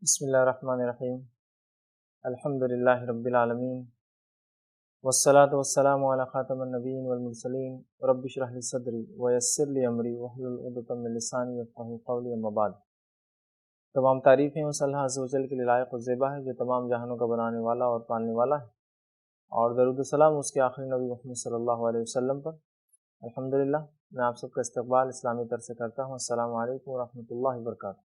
بسم اللہ الرحمن الرحیم الحمد للہ رب العالمین والصلاة والسلام علی خاتم النبیین والمرسلین رب اشرح لی صدری ویسر لی امری واحلل عقدۃ من لسانی یفقہوا قولی اما بعد۔ تمام تعریفیں اس اللہ عز و جل کے لیے لائق و زیبا ہے جو تمام جہانوں کا بنانے والا اور پالنے والا ہے، اور درود و سلام اس کے آخری نبی محمد صلی اللہ علیہ وسلم پر۔ الحمدللہ میں آپ سب کا استقبال اسلامی طرز سے کرتا ہوں۔ السلام علیکم ورحمۃ اللہ وبرکاتہ۔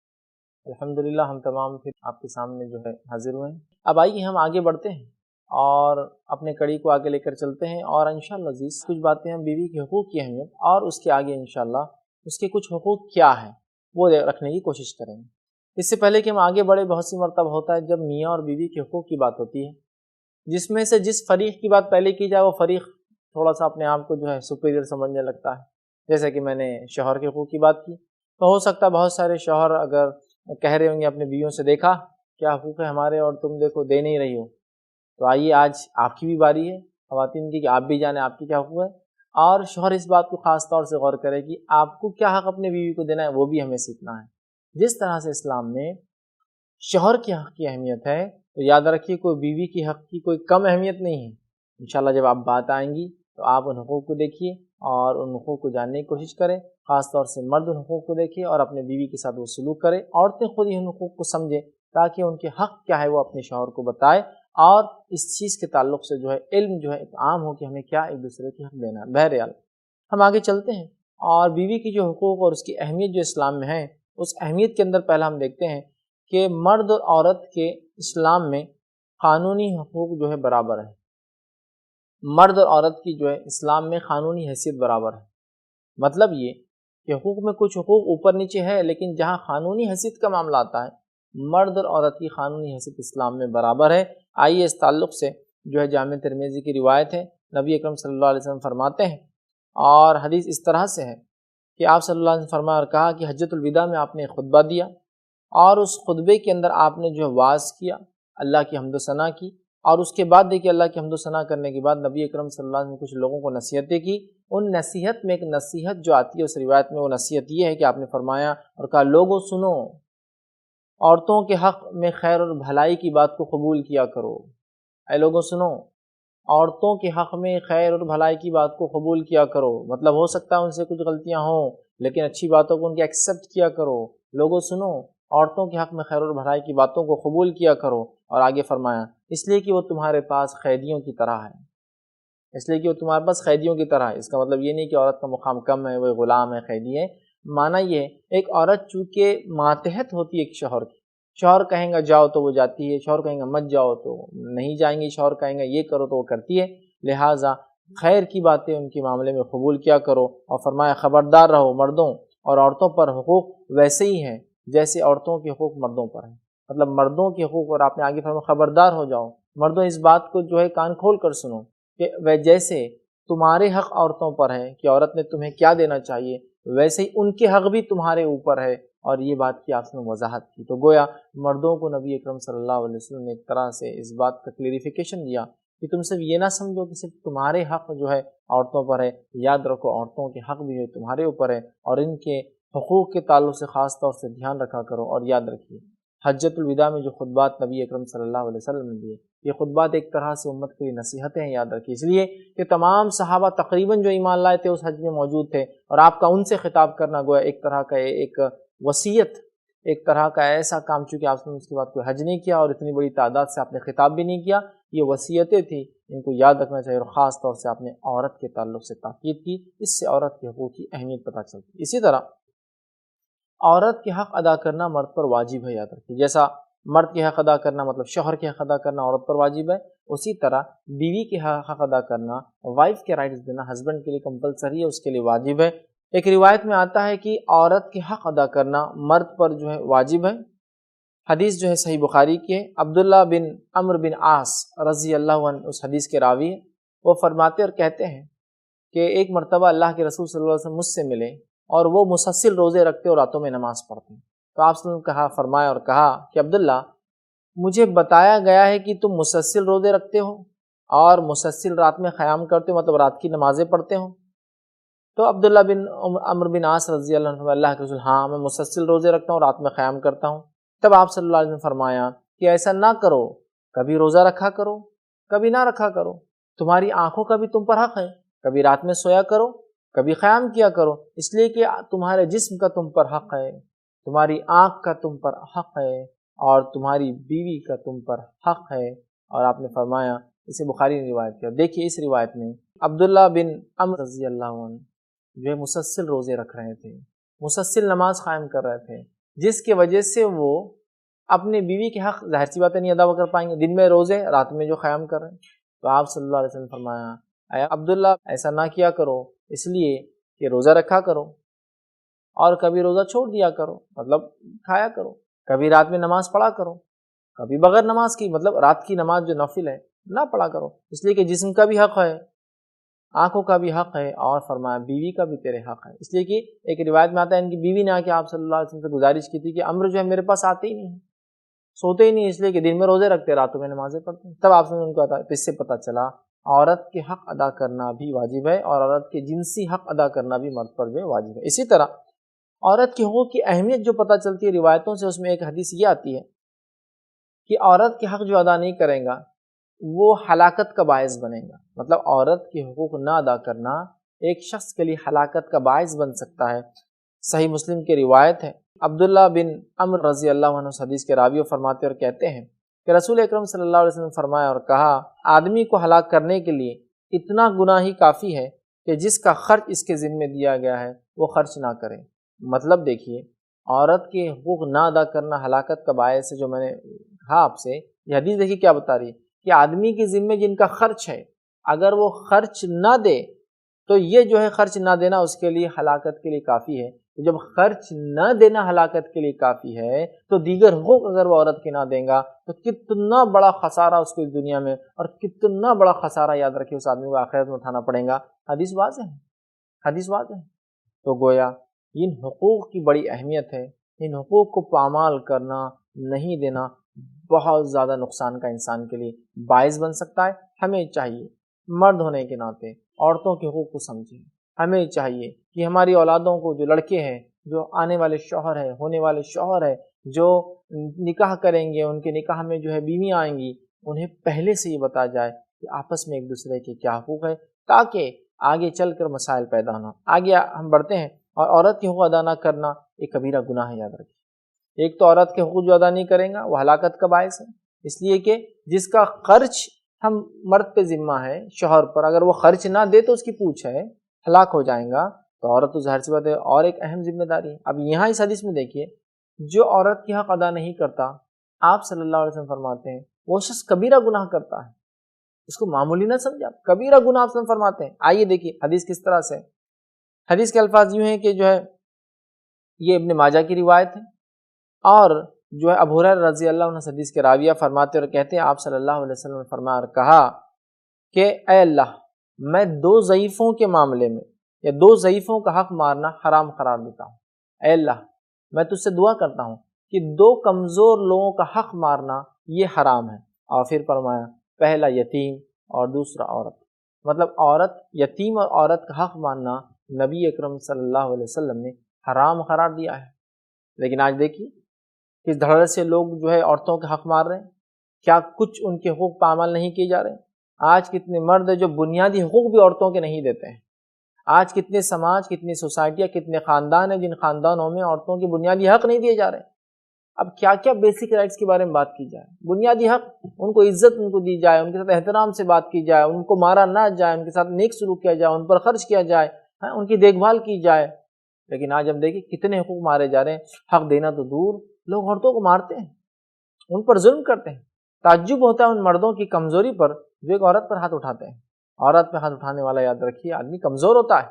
الحمدللہ ہم تمام پھر آپ کے سامنے جو ہے حاضر ہوئے ہیں۔ اب آئیے ہم آگے بڑھتے ہیں اور اپنے کڑی کو آگے لے کر چلتے ہیں، اور انشاءاللہ عزیز کچھ باتیں ہم بیوی کے حقوق کی اہمیت اور اس کے آگے انشاءاللہ اس کے کچھ حقوق کیا ہیں وہ رکھنے کی کوشش کریں گے۔ اس سے پہلے کہ ہم آگے بڑھے، بہت سی مرتبہ ہوتا ہے جب میاں اور بیوی کے حقوق کی بات ہوتی ہے، جس میں سے جس فریق کی بات پہلے کی جائے وہ فریق تھوڑا سا اپنے آپ کو جو ہے سپیریئر سمجھنے لگتا ہے۔ جیسے کہ میں نے شوہر کے حقوق کی بات کی، تو ہو سکتا ہے بہت سارے شوہر اگر کہہ رہے ہوں گے اپنے بیویوں سے، دیکھا کیا حقوق ہے ہمارے اور تم دیکھو دے نہیں رہی ہو۔ تو آئیے آج آپ کی بھی باری ہے خواتین کی کہ آپ بھی جانیں آپ کی کیا حقوق ہے، اور شوہر اس بات کو خاص طور سے غور کرے کہ آپ کو کیا حق اپنے بیوی کو دینا ہے، وہ بھی ہمیں سیکھنا ہے۔ جس طرح سے اسلام میں شوہر کے حق کی اہمیت ہے، تو یاد رکھیے کوئی بیوی کی حق کی کوئی کم اہمیت نہیں ہے۔ انشاءاللہ جب آپ بات آئیں گی تو آپ ان حقوق کو دیکھیے اور ان حقوق کو جاننے کی کوشش کریں۔ خاص طور سے مرد ان حقوق کو دیکھیں اور اپنے بیوی کے ساتھ وہ سلوک کرے، عورتیں خود ہی ان حقوق کو سمجھیں تاکہ ان کے حق کیا ہے وہ اپنے شوہر کو بتائے، اور اس چیز کے تعلق سے جو ہے علم جو ہے عام ہو کہ ہمیں کیا ایک دوسرے کے حق دینا ہے۔ بہرحال ہم آگے چلتے ہیں، اور بیوی کی جو حقوق اور اس کی اہمیت جو اسلام میں ہے، اس اہمیت کے اندر پہلا ہم دیکھتے ہیں کہ مرد اور عورت کے اسلام میں قانونی حقوق جو ہے برابر ہے۔ مرد اور عورت کی جو ہے اسلام میں قانونی حیثیت برابر ہے۔ مطلب یہ کہ حقوق میں کچھ حقوق اوپر نیچے ہے، لیکن جہاں قانونی حیثیت کا معاملہ آتا ہے، مرد اور عورت کی قانونی حیثیت اسلام میں برابر ہے۔ آئیے اس تعلق سے جو ہے جامع ترمذی کی روایت ہے، نبی اکرم صلی اللہ علیہ وسلم فرماتے ہیں، اور حدیث اس طرح سے ہے کہ آپ صلی اللہ علیہ وسلم فرمایا اور کہا کہ حجۃ الوداع میں آپ نے خطبہ دیا، اور اس خطبے کے اندر آپ نے جو ہے واعظ کیا، اللہ کی حمد و ثنا کی، اور اس کے بعد دیکھیے اللہ کی حمد و ثنا کرنے کے بعد نبی اکرم صلی اللہ علیہ وسلم نے کچھ لوگوں کو نصیحتیں کی۔ ان نصیحت میں ایک نصیحت جو آتی ہے اس روایت میں، وہ نصیحت یہ ہے کہ آپ نے فرمایا اور کہا، لوگوں سنو، عورتوں کے حق میں خیر اور بھلائی کی بات کو قبول کیا کرو۔ اے لوگوں سنو، عورتوں کے حق میں خیر اور بھلائی کی بات کو قبول کیا کرو۔ مطلب ہو سکتا ہے ان سے کچھ غلطیاں ہوں، لیکن اچھی باتوں کو ان کے ایکسیپٹ کیا کرو۔ لوگوں سنو، عورتوں کے حق میں خیر اور بھلائی کی باتوں کو قبول کیا کرو۔ اور آگے فرمایا، اس لیے کہ وہ تمہارے پاس قیدیوں کی طرح ہے۔ اس لیے کہ وہ تمہارے پاس قیدیوں کی طرح ہے۔ اس کا مطلب یہ نہیں کہ عورت کا مقام کم ہے، وہ غلام ہے، قیدی ہے۔ معنی یہ ہے ایک عورت چونکہ ماتحت ہوتی ہے ایک شوہر کی، شوہر کہیں گا جاؤ تو وہ جاتی ہے، شوہر کہیں گا مت جاؤ تو نہیں جائیں گی، شوہر کہیں گا یہ کرو تو وہ کرتی ہے۔ لہٰذا خیر کی باتیں ان کے معاملے میں قبول کیا کرو، اور فرمایا خبردار رہو، مردوں اور عورتوں پر حقوق ویسے ہی ہیں جیسے عورتوں کے حقوق مردوں پر ہیں۔ مطلب مردوں کے حقوق، اور آپ نے آگے فرمایا خبردار ہو جاؤ، مردوں اس بات کو جو ہے کان کھول کر سنو کہ جیسے تمہارے حق عورتوں پر ہے کہ عورت نے تمہیں کیا دینا چاہیے، ویسے ہی ان کے حق بھی تمہارے اوپر ہے۔ اور یہ بات کی آپ نے وضاحت کی، تو گویا مردوں کو نبی اکرم صلی اللہ علیہ وسلم نے ایک طرح سے اس بات کا کلیریفیکیشن دیا کہ تم صرف یہ نہ سمجھو کہ صرف تمہارے حق جو ہے عورتوں پر ہے، یاد رکھو عورتوں کے حق بھی ہے تمہارے اوپر ہے، اور ان کے حقوق کے تعلق سے خاص طور سے دھیان رکھا کرو۔ اور یاد رکھیے حجۃ الوداع میں جو خطبات نبی اکرم صلی اللہ علیہ وسلم نے دیے، یہ خطبات ایک طرح سے امت کے لیے نصیحتیں ہیں، یاد رکھیے، اس لیے کہ تمام صحابہ تقریباً جو ایمان لائے تھے اس حج میں موجود تھے، اور آپ کا ان سے خطاب کرنا گویا ایک طرح کا ایک وصیت، ایک طرح کا ایسا کام، چونکہ آپ نے اس کے بعد کوئی حج نہیں کیا اور اتنی بڑی تعداد سے آپ نے خطاب بھی نہیں کیا، یہ وصیتیں تھیں، ان کو یاد رکھنا چاہیے، اور خاص طور سے آپ نے عورت کے تعلق سے تاکید کی، اس سے عورت کے حقوق کی اہمیت پتہ چلتی ہے۔ اسی طرح عورت کے حق ادا کرنا مرد پر واجب ہے، یاد رکھیے، جیسا مرد کے حق ادا کرنا مطلب شوہر کے حق ادا کرنا عورت پر واجب ہے، اسی طرح بیوی کے حق ادا کرنا، وائف کے رائٹس دینا ہسبینڈ کے لیے کمپلسری ہے، اس کے لیے واجب ہے۔ ایک روایت میں آتا ہے کہ عورت کے حق ادا کرنا مرد پر جو ہے واجب ہے۔ حدیث جو ہے صحیح بخاری کی ہے، عبداللہ بن عمرو بن عاص رضی اللہ عنہ اس حدیث کے راوی ہیں، وہ فرماتے اور کہتے ہیں کہ ایک مرتبہ اللہ کے رسول صلی اللہ علیہ وسلم مجھ سے ملے، اور وہ مسلسل روزے رکھتے اور راتوں میں نماز پڑھتے، تو آپ صلی اللہ علیہ وسلم نے فرمایا اور کہا کہ عبداللہ، مجھے بتایا گیا ہے کہ تم مسلسل روزے رکھتے ہو اور مسلسل رات میں قیام کرتے ہو، مطلب رات کی نمازیں پڑھتے ہو۔ تو عبداللہ بن عمرو بن عاص رضی اللہ عنہ، اللہ کے رسول، ہاں میں مسلسل روزے رکھتا ہوں، رات میں قیام کرتا ہوں۔ تب آپ صلی اللہ علیہ وسلم نے فرمایا کہ ایسا نہ کرو، کبھی روزہ رکھا کرو، کبھی نہ رکھا کرو، تمہاری آنکھوں کا بھی تم پر حق ہے، کبھی رات میں سویا کرو، کبھی قیام کیا کرو، اس لیے کہ تمہارے جسم کا تم پر حق ہے، تمہاری آنکھ کا تم پر حق ہے، اور تمہاری بیوی کا تم پر حق ہے۔ اور آپ نے فرمایا، اسے بخاری نے روایت کیا، دیکھیے اس روایت میں عبداللہ بن عمرو رضی اللہ عنہ جو ہے مسلسل روزے رکھ رہے تھے، مسلسل نماز قائم کر رہے تھے، جس کی وجہ سے وہ اپنے بیوی کے حق ظاہر سی باتیں نہیں ادا کر پائیں گے، دن میں روزے، رات میں جو قیام کر رہے ہیں۔ تو آپ صلی اللہ علیہ وسلم نے فرمایا، اے عبداللہ ایسا نہ کیا کرو، اس لیے کہ روزہ رکھا کرو اور کبھی روزہ چھوڑ دیا کرو، مطلب کھایا کرو، کبھی رات میں نماز پڑھا کرو، کبھی بغیر نماز کی، مطلب رات کی نماز جو نفل ہے نہ پڑھا کرو، اس لیے کہ جسم کا بھی حق ہے، آنکھوں کا بھی حق ہے، اور فرمایا بیوی کا بھی تیرے حق ہے۔ اس لیے کہ ایک روایت میں آتا ہے ان کی بیوی نے آ کے آپ صلی اللہ علیہ وسلم سے گزارش کی تھی کہ عمرو جو ہے میرے پاس آتے ہی نہیں، سوتے ہی نہیں، اس لیے کہ دن میں روزے رکھتے، راتوں میں نمازیں پڑھتے ہیں۔ تب آپ نے ان کو تو اس سے پتہ چلا عورت کے حق ادا کرنا بھی واجب ہے، اور عورت کے جنسی حق ادا کرنا بھی مرد پر بھی واجب ہے۔ اسی طرح عورت کے حقوق کی اہمیت جو پتہ چلتی ہے روایتوں سے، اس میں ایک حدیث یہ آتی ہے کہ عورت کے حق جو ادا نہیں کرے گا وہ ہلاکت کا باعث بنے گا، مطلب عورت کے حقوق نہ ادا کرنا ایک شخص کے لیے ہلاکت کا باعث بن سکتا ہے۔ صحیح مسلم کی روایت ہے، عبداللہ بن عمرو رضی اللہ عنہ اس حدیث کے راوی فرماتے اور کہتے ہیں کہ رسول اکرم صلی اللہ علیہ وسلم نے فرمایا اور کہا، آدمی کو ہلاک کرنے کے لیے اتنا گناہ ہی کافی ہے کہ جس کا خرچ اس کے ذمے دیا گیا ہے وہ خرچ نہ کرے۔ مطلب دیکھیے، عورت کے حقوق نہ ادا کرنا ہلاکت کا باعث ہے، جو میں نے کہا آپ سے، یہ حدیث دیکھیے کیا بتا رہی ہے کہ آدمی کے ذمے جن کا خرچ ہے اگر وہ خرچ نہ دے تو یہ جو ہے خرچ نہ دینا اس کے لیے ہلاکت کے لیے کافی ہے۔ جب خرچ نہ دینا ہلاکت کے لیے کافی ہے تو دیگر حقوق اگر وہ عورت کے نہ دیں گا تو کتنا بڑا خسارہ اس کو اس دنیا میں، اور کتنا بڑا خسارہ یاد رکھے اس آدمی کو آخرت میں اٹھانا پڑے گا۔ حدیث واضح ہے، حدیث واضح ہے۔ تو گویا ان حقوق کی بڑی اہمیت ہے، ان حقوق کو پامال کرنا، نہیں دینا بہت زیادہ نقصان کا انسان کے لیے باعث بن سکتا ہے۔ ہمیں چاہیے مرد ہونے کے ناطے عورتوں کے حقوق کو سمجھیں، ہمیں چاہیے کہ ہماری اولادوں کو، جو لڑکے ہیں، جو آنے والے شوہر ہیں، ہونے والے شوہر ہیں، جو نکاح کریں گے، ان کے نکاح میں جو ہے بیویاں آئیں گی، انہیں پہلے سے یہ بتایا جائے کہ آپس میں ایک دوسرے کے کیا حقوق ہے، تاکہ آگے چل کر مسائل پیدا نہ۔ آگے ہم بڑھتے ہیں، اور عورت کے حقوق ادا نہ کرنا ایک کبیرہ گناہ ہے، یاد رکھیے۔ ایک تو عورت کے حقوق جو ادا نہیں کرے گا وہ ہلاکت کا باعث ہے، اس لیے کہ جس کا خرچ ہم مرد پہ ذمہ ہے، شوہر پر، اگر وہ خرچ نہ دے تو اس کی پوچھ ہے، ہلاک ہو جائیں گا، تو عورت تو ظاہر سی بات ہے اور ایک اہم ذمہ داری ہے۔ اب یہاں اس حدیث میں دیکھیے، جو عورت کی حق ادا نہیں کرتا، آپ صلی اللہ علیہ وسلم فرماتے ہیں وہ شخص کبیرہ گناہ کرتا ہے، اس کو معمولی نہ سمجھے آپ، کبیرہ گناہ آپ فرماتے ہیں۔ آئیے دیکھیے حدیث کس طرح سے، حدیث کے الفاظ یوں ہیں کہ جو ہے یہ ابن ماجہ کی روایت ہے، اور جو ہے ابو ہریرہ رضی اللہ عنہ حدیث کے راویہ فرماتے اور کہتے ہیں، آپ صلی اللہ علیہ وسلم نے فرمایا اور کہا کہ اے اللہ، میں دو ضعیفوں کے معاملے میں یا دو ضعیفوں کا حق مارنا حرام قرار دیتا ہوں۔ اے اللہ، میں تجھ سے دعا کرتا ہوں کہ دو کمزور لوگوں کا حق مارنا یہ حرام ہے۔ اور پھر فرمایا، پہلا یتیم اور دوسرا عورت، مطلب عورت، یتیم اور عورت کا حق مارنا نبی اکرم صلی اللہ علیہ وسلم نے حرام قرار دیا ہے۔ لیکن آج دیکھیے کس دھڑے سے لوگ جو ہے عورتوں کے حق مار رہے ہیں، کیا کچھ ان کے حقوق پامال نہیں کیے جا رہے ہیں؟ آج کتنے مرد ہیں جو بنیادی حقوق بھی عورتوں کے نہیں دیتے ہیں۔ آج کتنے سماج، کتنی سوسائٹیاں، کتنے خاندان ہیں جن خاندانوں میں عورتوں کے بنیادی حق نہیں دیے جا رہے ہیں۔ اب کیا کیا بیسک رائٹس کے بارے میں بات کی جائے، بنیادی حق، ان کو عزت ان کو دی جائے، ان کے ساتھ احترام سے بات کی جائے، ان کو مارا نہ جائے، ان کے ساتھ نیک سلوک کیا جائے، ان پر خرچ کیا جائے، ان کی دیکھ بھال کی جائے۔ لیکن آج ہم دیکھیں کتنے حقوق مارے جا رہے ہیں، حق دینا تو دور، لوگ عورتوں کو مارتے ہیں، ان پر ظلم کرتے ہیں۔ تعجب ہوتا ہے ان مردوں کی کمزوری پر جو ایک عورت پر ہاتھ اٹھاتے ہیں۔ عورت پہ ہاتھ اٹھانے والا یاد رکھیے آدمی کمزور ہوتا ہے،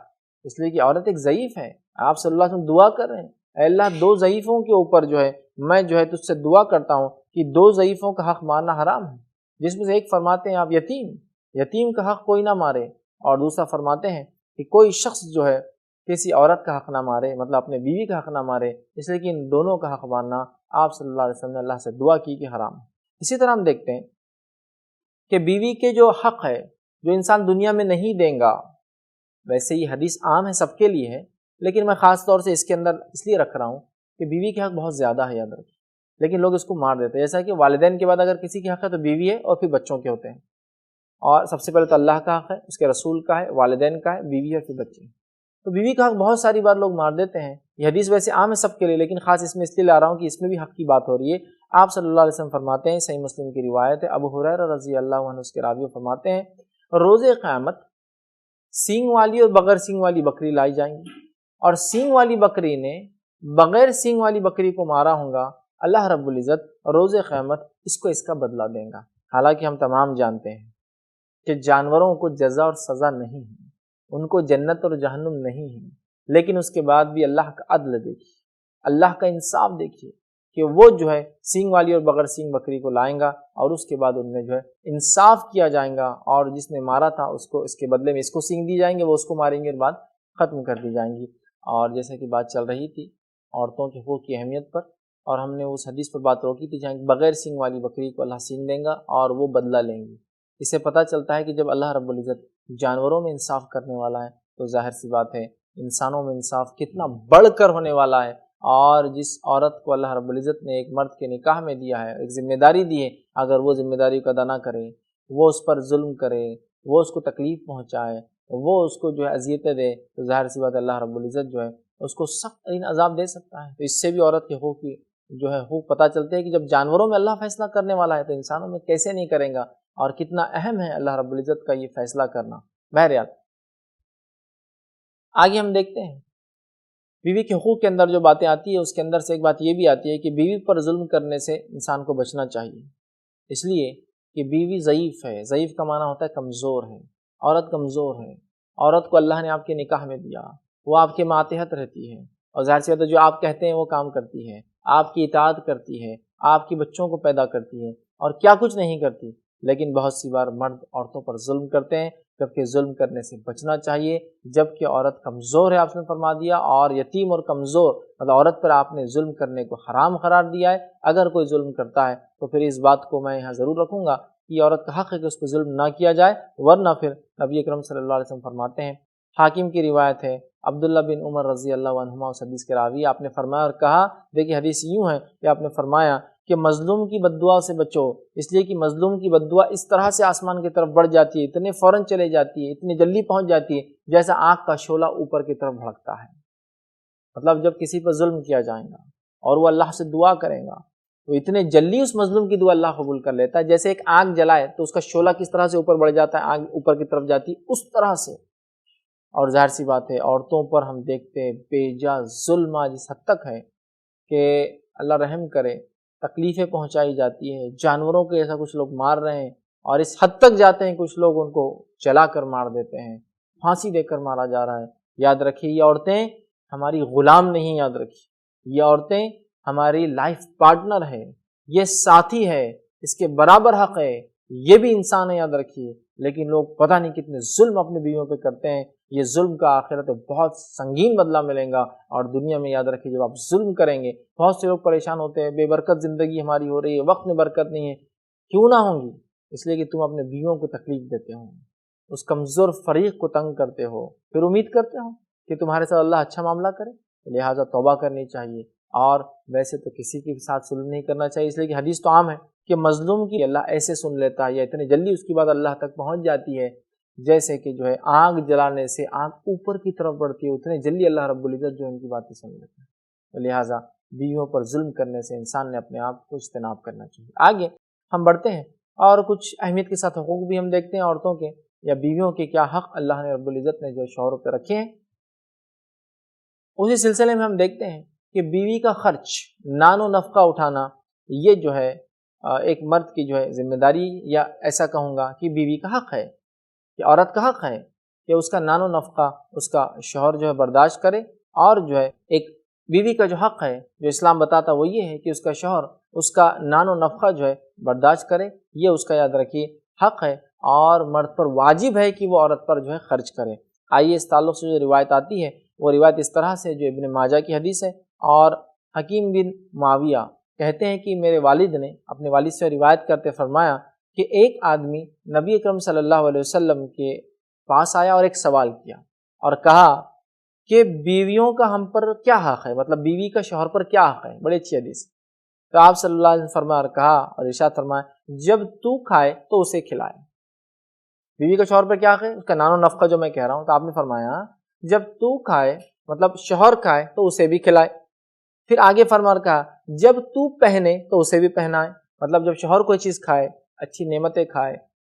اس لیے کہ عورت ایک ضعیف ہے۔ آپ صلی اللہ علیہ وسلم دعا کر رہے ہیں، اے اللہ دو ضعیفوں کے اوپر جو ہے میں جو ہے تجھ سے دعا کرتا ہوں کہ دو ضعیفوں کا حق مارنا حرام ہے، جس میں سے ایک فرماتے ہیں آپ یتیم کا حق کوئی نہ مارے، اور دوسرا فرماتے ہیں کہ کوئی شخص جو ہے کسی عورت کا حق نہ مارے، مطلب اپنے بیوی کا حق نہ مارے، اس لیے کہ ان دونوں کا حق مارنا آپ صلی اللہ علیہ وسلم نے اللہ سے دعا کی کہ حرام ہے۔ اسی طرح ہم دیکھتے ہیں کہ بیوی کے جو حق ہے جو انسان دنیا میں نہیں دیں گا، ویسے یہ حدیث عام ہے، سب کے لیے ہے، لیکن میں خاص طور سے اس کے اندر اس لیے رکھ رہا ہوں کہ بیوی کے حق بہت زیادہ ہے، یاد رکھیں لیکن لوگ اس کو مار دیتے ہیں. جیسا کہ والدین کے بعد اگر کسی کے حق ہے تو بیوی ہے اور پھر بچوں کے ہوتے ہیں. اور سب سے پہلے تو اللہ کا حق ہے، اس کے رسول کا ہے، والدین کا ہے، بیوی ہے، پھر بچے. تو بیوی کا حق بہت ساری بار لوگ مار دیتے ہیں. یہ حدیث ویسے عام ہے سب کے لیے، لیکن خاص اس میں اس لیے لا رہا ہوں کہ اس میں بھی حق کی بات ہو رہی ہے. آپ صلی اللہ علیہ وسلم فرماتے ہیں، صحیح مسلم کی روایت ہے، ابو ہریرہ رضی اللہ عنہ اس کے راوی فرماتے ہیں، روز قیامت سینگ والی اور بغیر سینگ والی بکری لائی جائیں گی، اور سینگ والی بکری نے بغیر سینگ والی بکری کو مارا ہوگا، اللہ رب العزت روز قیامت اس کو اس کا بدلہ دیں گا. حالانکہ ہم تمام جانتے ہیں کہ جانوروں کو جزا اور سزا نہیں ہے، ان کو جنت اور جہنم نہیں ہے، لیکن اس کے بعد بھی اللہ کا عدل دیکھیے، اللہ کا انصاف دیکھیے کہ وہ جو ہے سینگ والی اور بغیر سینگ بکری کو لائیں گا، اور اس کے بعد ان میں جو ہے انصاف کیا جائیں گا، اور جس نے مارا تھا اس کو اس کے بدلے میں اس کو سینگ دی جائیں گے، وہ اس کو ماریں گے اور بعد ختم کر دی جائیں گی. اور جیسے کہ بات چل رہی تھی عورتوں کے حقوق کی اہمیت پر، اور ہم نے اس حدیث پر بات روکی تھی جہاں بغیر سینگ والی بکری کو اللہ سینگ دیں گا اور وہ بدلہ لیں گی. اس سے پتہ چلتا ہے کہ جب اللہ رب العزت جانوروں میں انصاف کرنے والا ہے تو ظاہر سی بات ہے انسانوں میں انصاف کتنا بڑھ کر ہونے والا ہے. اور جس عورت کو اللہ رب العزت نے ایک مرد کے نکاح میں دیا ہے، ایک ذمہ داری دی ہے، اگر وہ ذمہ داری کو ادا نہ کرے، وہ اس پر ظلم کرے، وہ اس کو تکلیف پہنچائے، وہ اس کو جو ہے اذیتیں دے، تو ظاہر سی بات ہے اللہ رب العزت جو ہے اس کو سخت ترین عذاب دے سکتا ہے. تو اس سے بھی عورت کے حقوق کی جو ہے حقوق پتہ چلتے ہیں کہ جب جانوروں میں اللہ فیصلہ کرنے والا ہے تو انسانوں میں کیسے نہیں کرے گا، اور کتنا اہم ہے اللہ رب العزت کا یہ فیصلہ کرنا. بہرحال آگے ہم دیکھتے ہیں بیوی کے حقوق کے اندر جو باتیں آتی ہے اس کے اندر سے ایک بات یہ بھی آتی ہے کہ بیوی پر ظلم کرنے سے انسان کو بچنا چاہیے، اس لیے کہ بیوی ضعیف ہے. ضعیف کا معنی ہوتا ہے کمزور ہے. عورت کمزور ہے، عورت کو اللہ نے آپ کے نکاح میں دیا، وہ آپ کے ماتحت رہتی ہے، اور ظاہر سی بات ہے جو آپ کہتے ہیں وہ کام کرتی ہے، آپ کی اطاعت کرتی ہے، آپ کی بچوں کو پیدا کرتی ہے، اور کیا کچھ نہیں کرتی. لیکن بہت سی بار مرد عورتوں پر ظلم کرتے ہیں، جبکہ ظلم کرنے سے بچنا چاہیے. جبکہ عورت کمزور ہے آپ نے فرما دیا، اور یتیم اور کمزور مطلب عورت پر آپ نے ظلم کرنے کو حرام قرار دیا ہے. اگر کوئی ظلم کرتا ہے تو پھر اس بات کو میں یہاں ضرور رکھوں گا کہ یہ عورت کا حق ہے کہ اس پہ ظلم نہ کیا جائے، ورنہ پھر نبی اکرم صلی اللہ علیہ وسلم فرماتے ہیں، حاکم کی روایت ہے، عبداللہ بن عمر رضی اللہ عنہما اس حدیث کے راوی، آپ نے فرمایا اور کہا، دیکھیے حدیث یوں ہے کہ آپ نے فرمایا کہ مظلوم کی بد دعا سے بچو، اس لیے کہ مظلوم کی بد دعا اس طرح سے آسمان کی طرف بڑھ جاتی ہے، اتنے فوراً چلے جاتی ہے، اتنی جلدی پہنچ جاتی ہے جیسا آنکھ کا شعلہ اوپر کی طرف بھڑکتا ہے. مطلب جب کسی پر ظلم کیا جائے گا اور وہ اللہ سے دعا کرے گا تو اتنے جلدی اس مظلوم کی دعا اللہ قبول کر لیتا ہے، جیسے ایک آگ جلائے تو اس کا شعلہ کس طرح سے اوپر بڑھ جاتا ہے، آگ اوپر کی طرف جاتی اس طرح سے. اور ظاہر سی بات ہے عورتوں پر ہم دیکھتے ہیں بے جا ظلم آج اس حد تک ہے کہ اللہ رحم کرے، تکلیفیں پہنچائی جاتی ہیں، جانوروں کے ایسا کچھ لوگ مار رہے ہیں، اور اس حد تک جاتے ہیں کچھ لوگ ان کو جلا کر مار دیتے ہیں، پھانسی دے کر مارا جا رہا ہے. یاد رکھیے یہ عورتیں ہماری غلام نہیں، یاد رکھیے یہ عورتیں ہماری لائف پارٹنر ہے، یہ ساتھی ہے، اس کے برابر حق ہے، یہ بھی انسان ہے، یاد رکھیے. لیکن لوگ پتہ نہیں کتنے ظلم اپنے بیویوں پہ کرتے ہیں. یہ ظلم کا آخرت بہت سنگین بدلہ ملے گا، اور دنیا میں یاد رکھیے جب آپ ظلم کریں گے، بہت سے لوگ پریشان ہوتے ہیں، بے برکت زندگی ہماری ہو رہی ہے، وقت میں برکت نہیں ہے. کیوں نہ ہوں گی؟ اس لیے کہ تم اپنے بیویوں کو تکلیف دیتے ہو، اس کمزور فریق کو تنگ کرتے ہو، پھر امید کرتے ہو کہ تمہارے ساتھ اللہ اچھا معاملہ کرے. لہٰذا توبہ کرنی چاہیے. اور ویسے تو کسی کے ساتھ ظلم نہیں کرنا چاہیے، اس لیے کہ حدیث تو عام ہے کہ مظلوم کی اللہ ایسے سن لیتا ہے، یا اتنے جلدی اس کی بات اللہ تک پہنچ جاتی ہے جیسے کہ جو ہے آگ جلانے سے آگ اوپر کی طرف بڑھتی ہے، اتنے جلدی اللہ رب العزت جو ان کی باتیں سن لیتا ہے. تو لہٰذا بیویوں پر ظلم کرنے سے انسان نے اپنے آپ کو اجتناب کرنا چاہیے. آگے ہم بڑھتے ہیں اور کچھ اہمیت کے ساتھ حقوق بھی ہم دیکھتے ہیں عورتوں کے یا بیویوں کے، کیا حق اللہ نے رب العزت نے جو شوہروں پہ رکھے ہیں. اسی سلسلے میں ہم دیکھتے ہیں کہ بیوی کا خرچ، نان و نفقہ اٹھانا، یہ جو ہے ایک مرد کی جو ہے ذمہ داری، یا ایسا کہوں گا کہ بیوی کا حق ہے، کہ عورت کا حق ہے کہ اس کا نان و نفقہ اس کا شوہر جو ہے برداشت کرے. اور جو ہے ایک بیوی کا جو حق ہے جو اسلام بتاتا وہ یہ ہے کہ اس کا شوہر اس کا نان و نفقہ جو ہے برداشت کرے. یہ اس کا یاد رکھیے حق ہے، اور مرد پر واجب ہے کہ وہ عورت پر جو ہے خرچ کرے. آئیے اس تعلق سے جو روایت آتی ہے وہ روایت اس طرح سے جو ابن ماجہ کی حدیث ہے، اور حکیم بن معاویہ کہتے ہیں کہ میرے والد نے اپنے والد سے روایت کرتے فرمایا کہ ایک آدمی نبی اکرم صلی اللہ علیہ وسلم کے پاس آیا اور ایک سوال کیا اور کہا کہ بیویوں کا ہم پر کیا حق ہے، مطلب بیوی کا شوہر پر کیا حق ہے. بڑی اچھی حدیث. تو آپ صلی اللہ علیہ وسلم فرمایا اور کہا اور ارشاد فرمایا جب تو کھائے تو اسے کھلائے. بیوی کا شوہر پر کیا ہے؟ اس کا نان و نفقہ جو میں کہہ رہا ہوں. تو آپ نے فرمایا جب تو کھائے مطلب شوہر کھائے تو اسے بھی کھلائے. پھر آگے فرما اور کہا جب تو پہنے تو اسے بھی پہنائے. مطلب جب شوہر کوئی چیز کھائے، اچھی نعمتیں کھائے،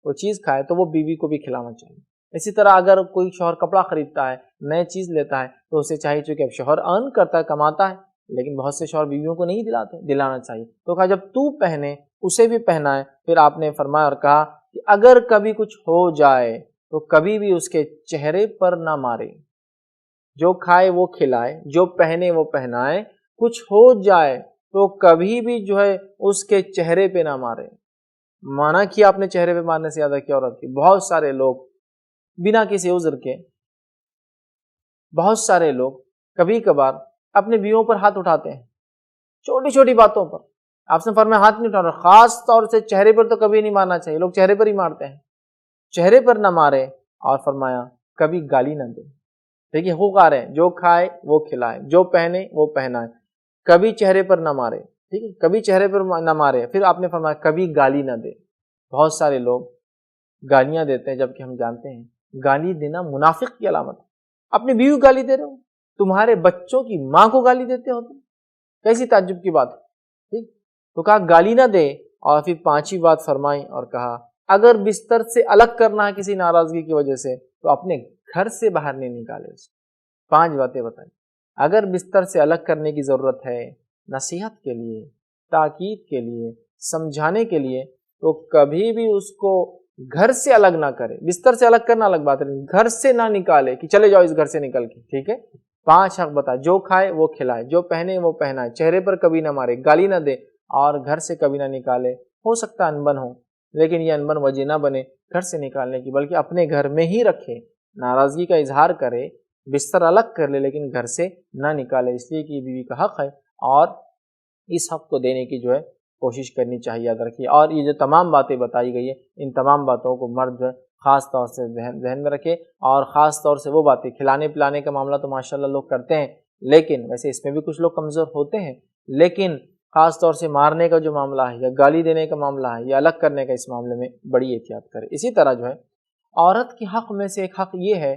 کوئی چیز کھائے تو وہ بیوی کو بھی کھلانا چاہیے. اسی طرح اگر کوئی شوہر کپڑا خریدتا ہے، نئے چیز لیتا ہے تو اسے چاہیے، چونکہ اب شوہر ارن کرتا ہے، کماتا ہے، لیکن بہت سے شوہر بیویوں کو نہیں دلانا چاہیے. تو کہا جب تو پہنے اسے بھی پہنائے. پھر آپ نے فرمایا اور کہا کہ اگر کبھی کچھ ہو جائے تو کبھی بھی اس کے چہرے پر نہ مارے. جو کھائے وہ کھلائے، جو پہنے وہ پہنائے، کچھ ہو جائے تو کبھی بھی جو ہے اس کے چہرے پہ نہ مارے. مانا کیا آپ نے چہرے پہ مارنے سے زیادہ کیا عورت کی. بہت سارے لوگ بنا کسی عذر کے، بہت سارے لوگ کبھی کبھار اپنے بیویوں پر ہاتھ اٹھاتے ہیں چھوٹی چھوٹی باتوں پر. آپ سے فرمایا ہاتھ نہیں اٹھانا، خاص طور سے چہرے پر تو کبھی نہیں مارنا چاہیے. لوگ چہرے پر ہی مارتے ہیں. چہرے پر نہ مارے. اور فرمایا کبھی گالی نہ دے. دیکھیے حقوق آ رہے ہیں، جو کھائے وہ کھلائے، جو پہنے وہ پہنائے، کبھی چہرے پر نہ مارے. ٹھیک ہے، کبھی چہرے پر نہ مارے. پھر آپ نے فرمایا کبھی گالی نہ دے. بہت سارے لوگ گالیاں دیتے ہیں جبکہ ہم جانتے ہیں گالی دینا منافق کی علامت ہے. اپنی بیوی کو گالی دے رہے ہو، تمہارے بچوں کی ماں کو گالی دیتے ہو، تم کیسی تعجب کی بات ہے. ٹھیک، تو کہا گالی نہ دے. اور پھر پانچویں بات فرمائی اور کہا اگر بستر سے الگ کرنا ہے کسی ناراضگی کی وجہ سے تو اپنے گھر سے باہر نہیں نکالے اسے. 5 باتیں بتائیں. اگر بستر سے الگ کرنے کی ضرورت ہے نصیحت کے لیے، تاکید کے لیے، سمجھانے کے لیے، تو کبھی بھی اس کو گھر سے الگ نہ کرے. بستر سے الگ کرنا الگ بات ہے، گھر سے نہ نکالے کہ چلے جاؤ اس گھر سے نکل کے. ٹھیک ہے، 5 حق بتا. جو کھائے وہ کھلائے، جو پہنے وہ پہنائے، چہرے پر کبھی نہ مارے، گالی نہ دے، اور گھر سے کبھی نہ نکالے. ہو سکتا ہے انبن ہو، لیکن یہ انبن وجہ نہ بنے گھر سے نکالنے کی، بلکہ اپنے گھر میں ہی رکھے، ناراضگی کا اظہار کرے، بستر الگ کر لے لیکن گھر سے نہ نکالے، اس لیے کہ یہ بیوی کا حق ہے اور اس حق کو دینے کی جو ہے کوشش کرنی چاہیے. یاد رکھیے. اور یہ جو تمام باتیں بتائی گئی ہیں، ان تمام باتوں کو مرد جو ہے خاص طور سے ذہن میں رکھے. اور خاص طور سے وہ باتیں، کھلانے پلانے کا معاملہ تو ماشاءاللہ لوگ کرتے ہیں، لیکن ویسے اس میں بھی کچھ لوگ کمزور ہوتے ہیں، لیکن خاص طور سے مارنے کا جو معاملہ ہے یا گالی دینے کا معاملہ ہے یا الگ کرنے کا، اس معاملے میں بڑی احتیاط کرے. اسی طرح جو ہے عورت کے حق میں سے ایک حق یہ ہے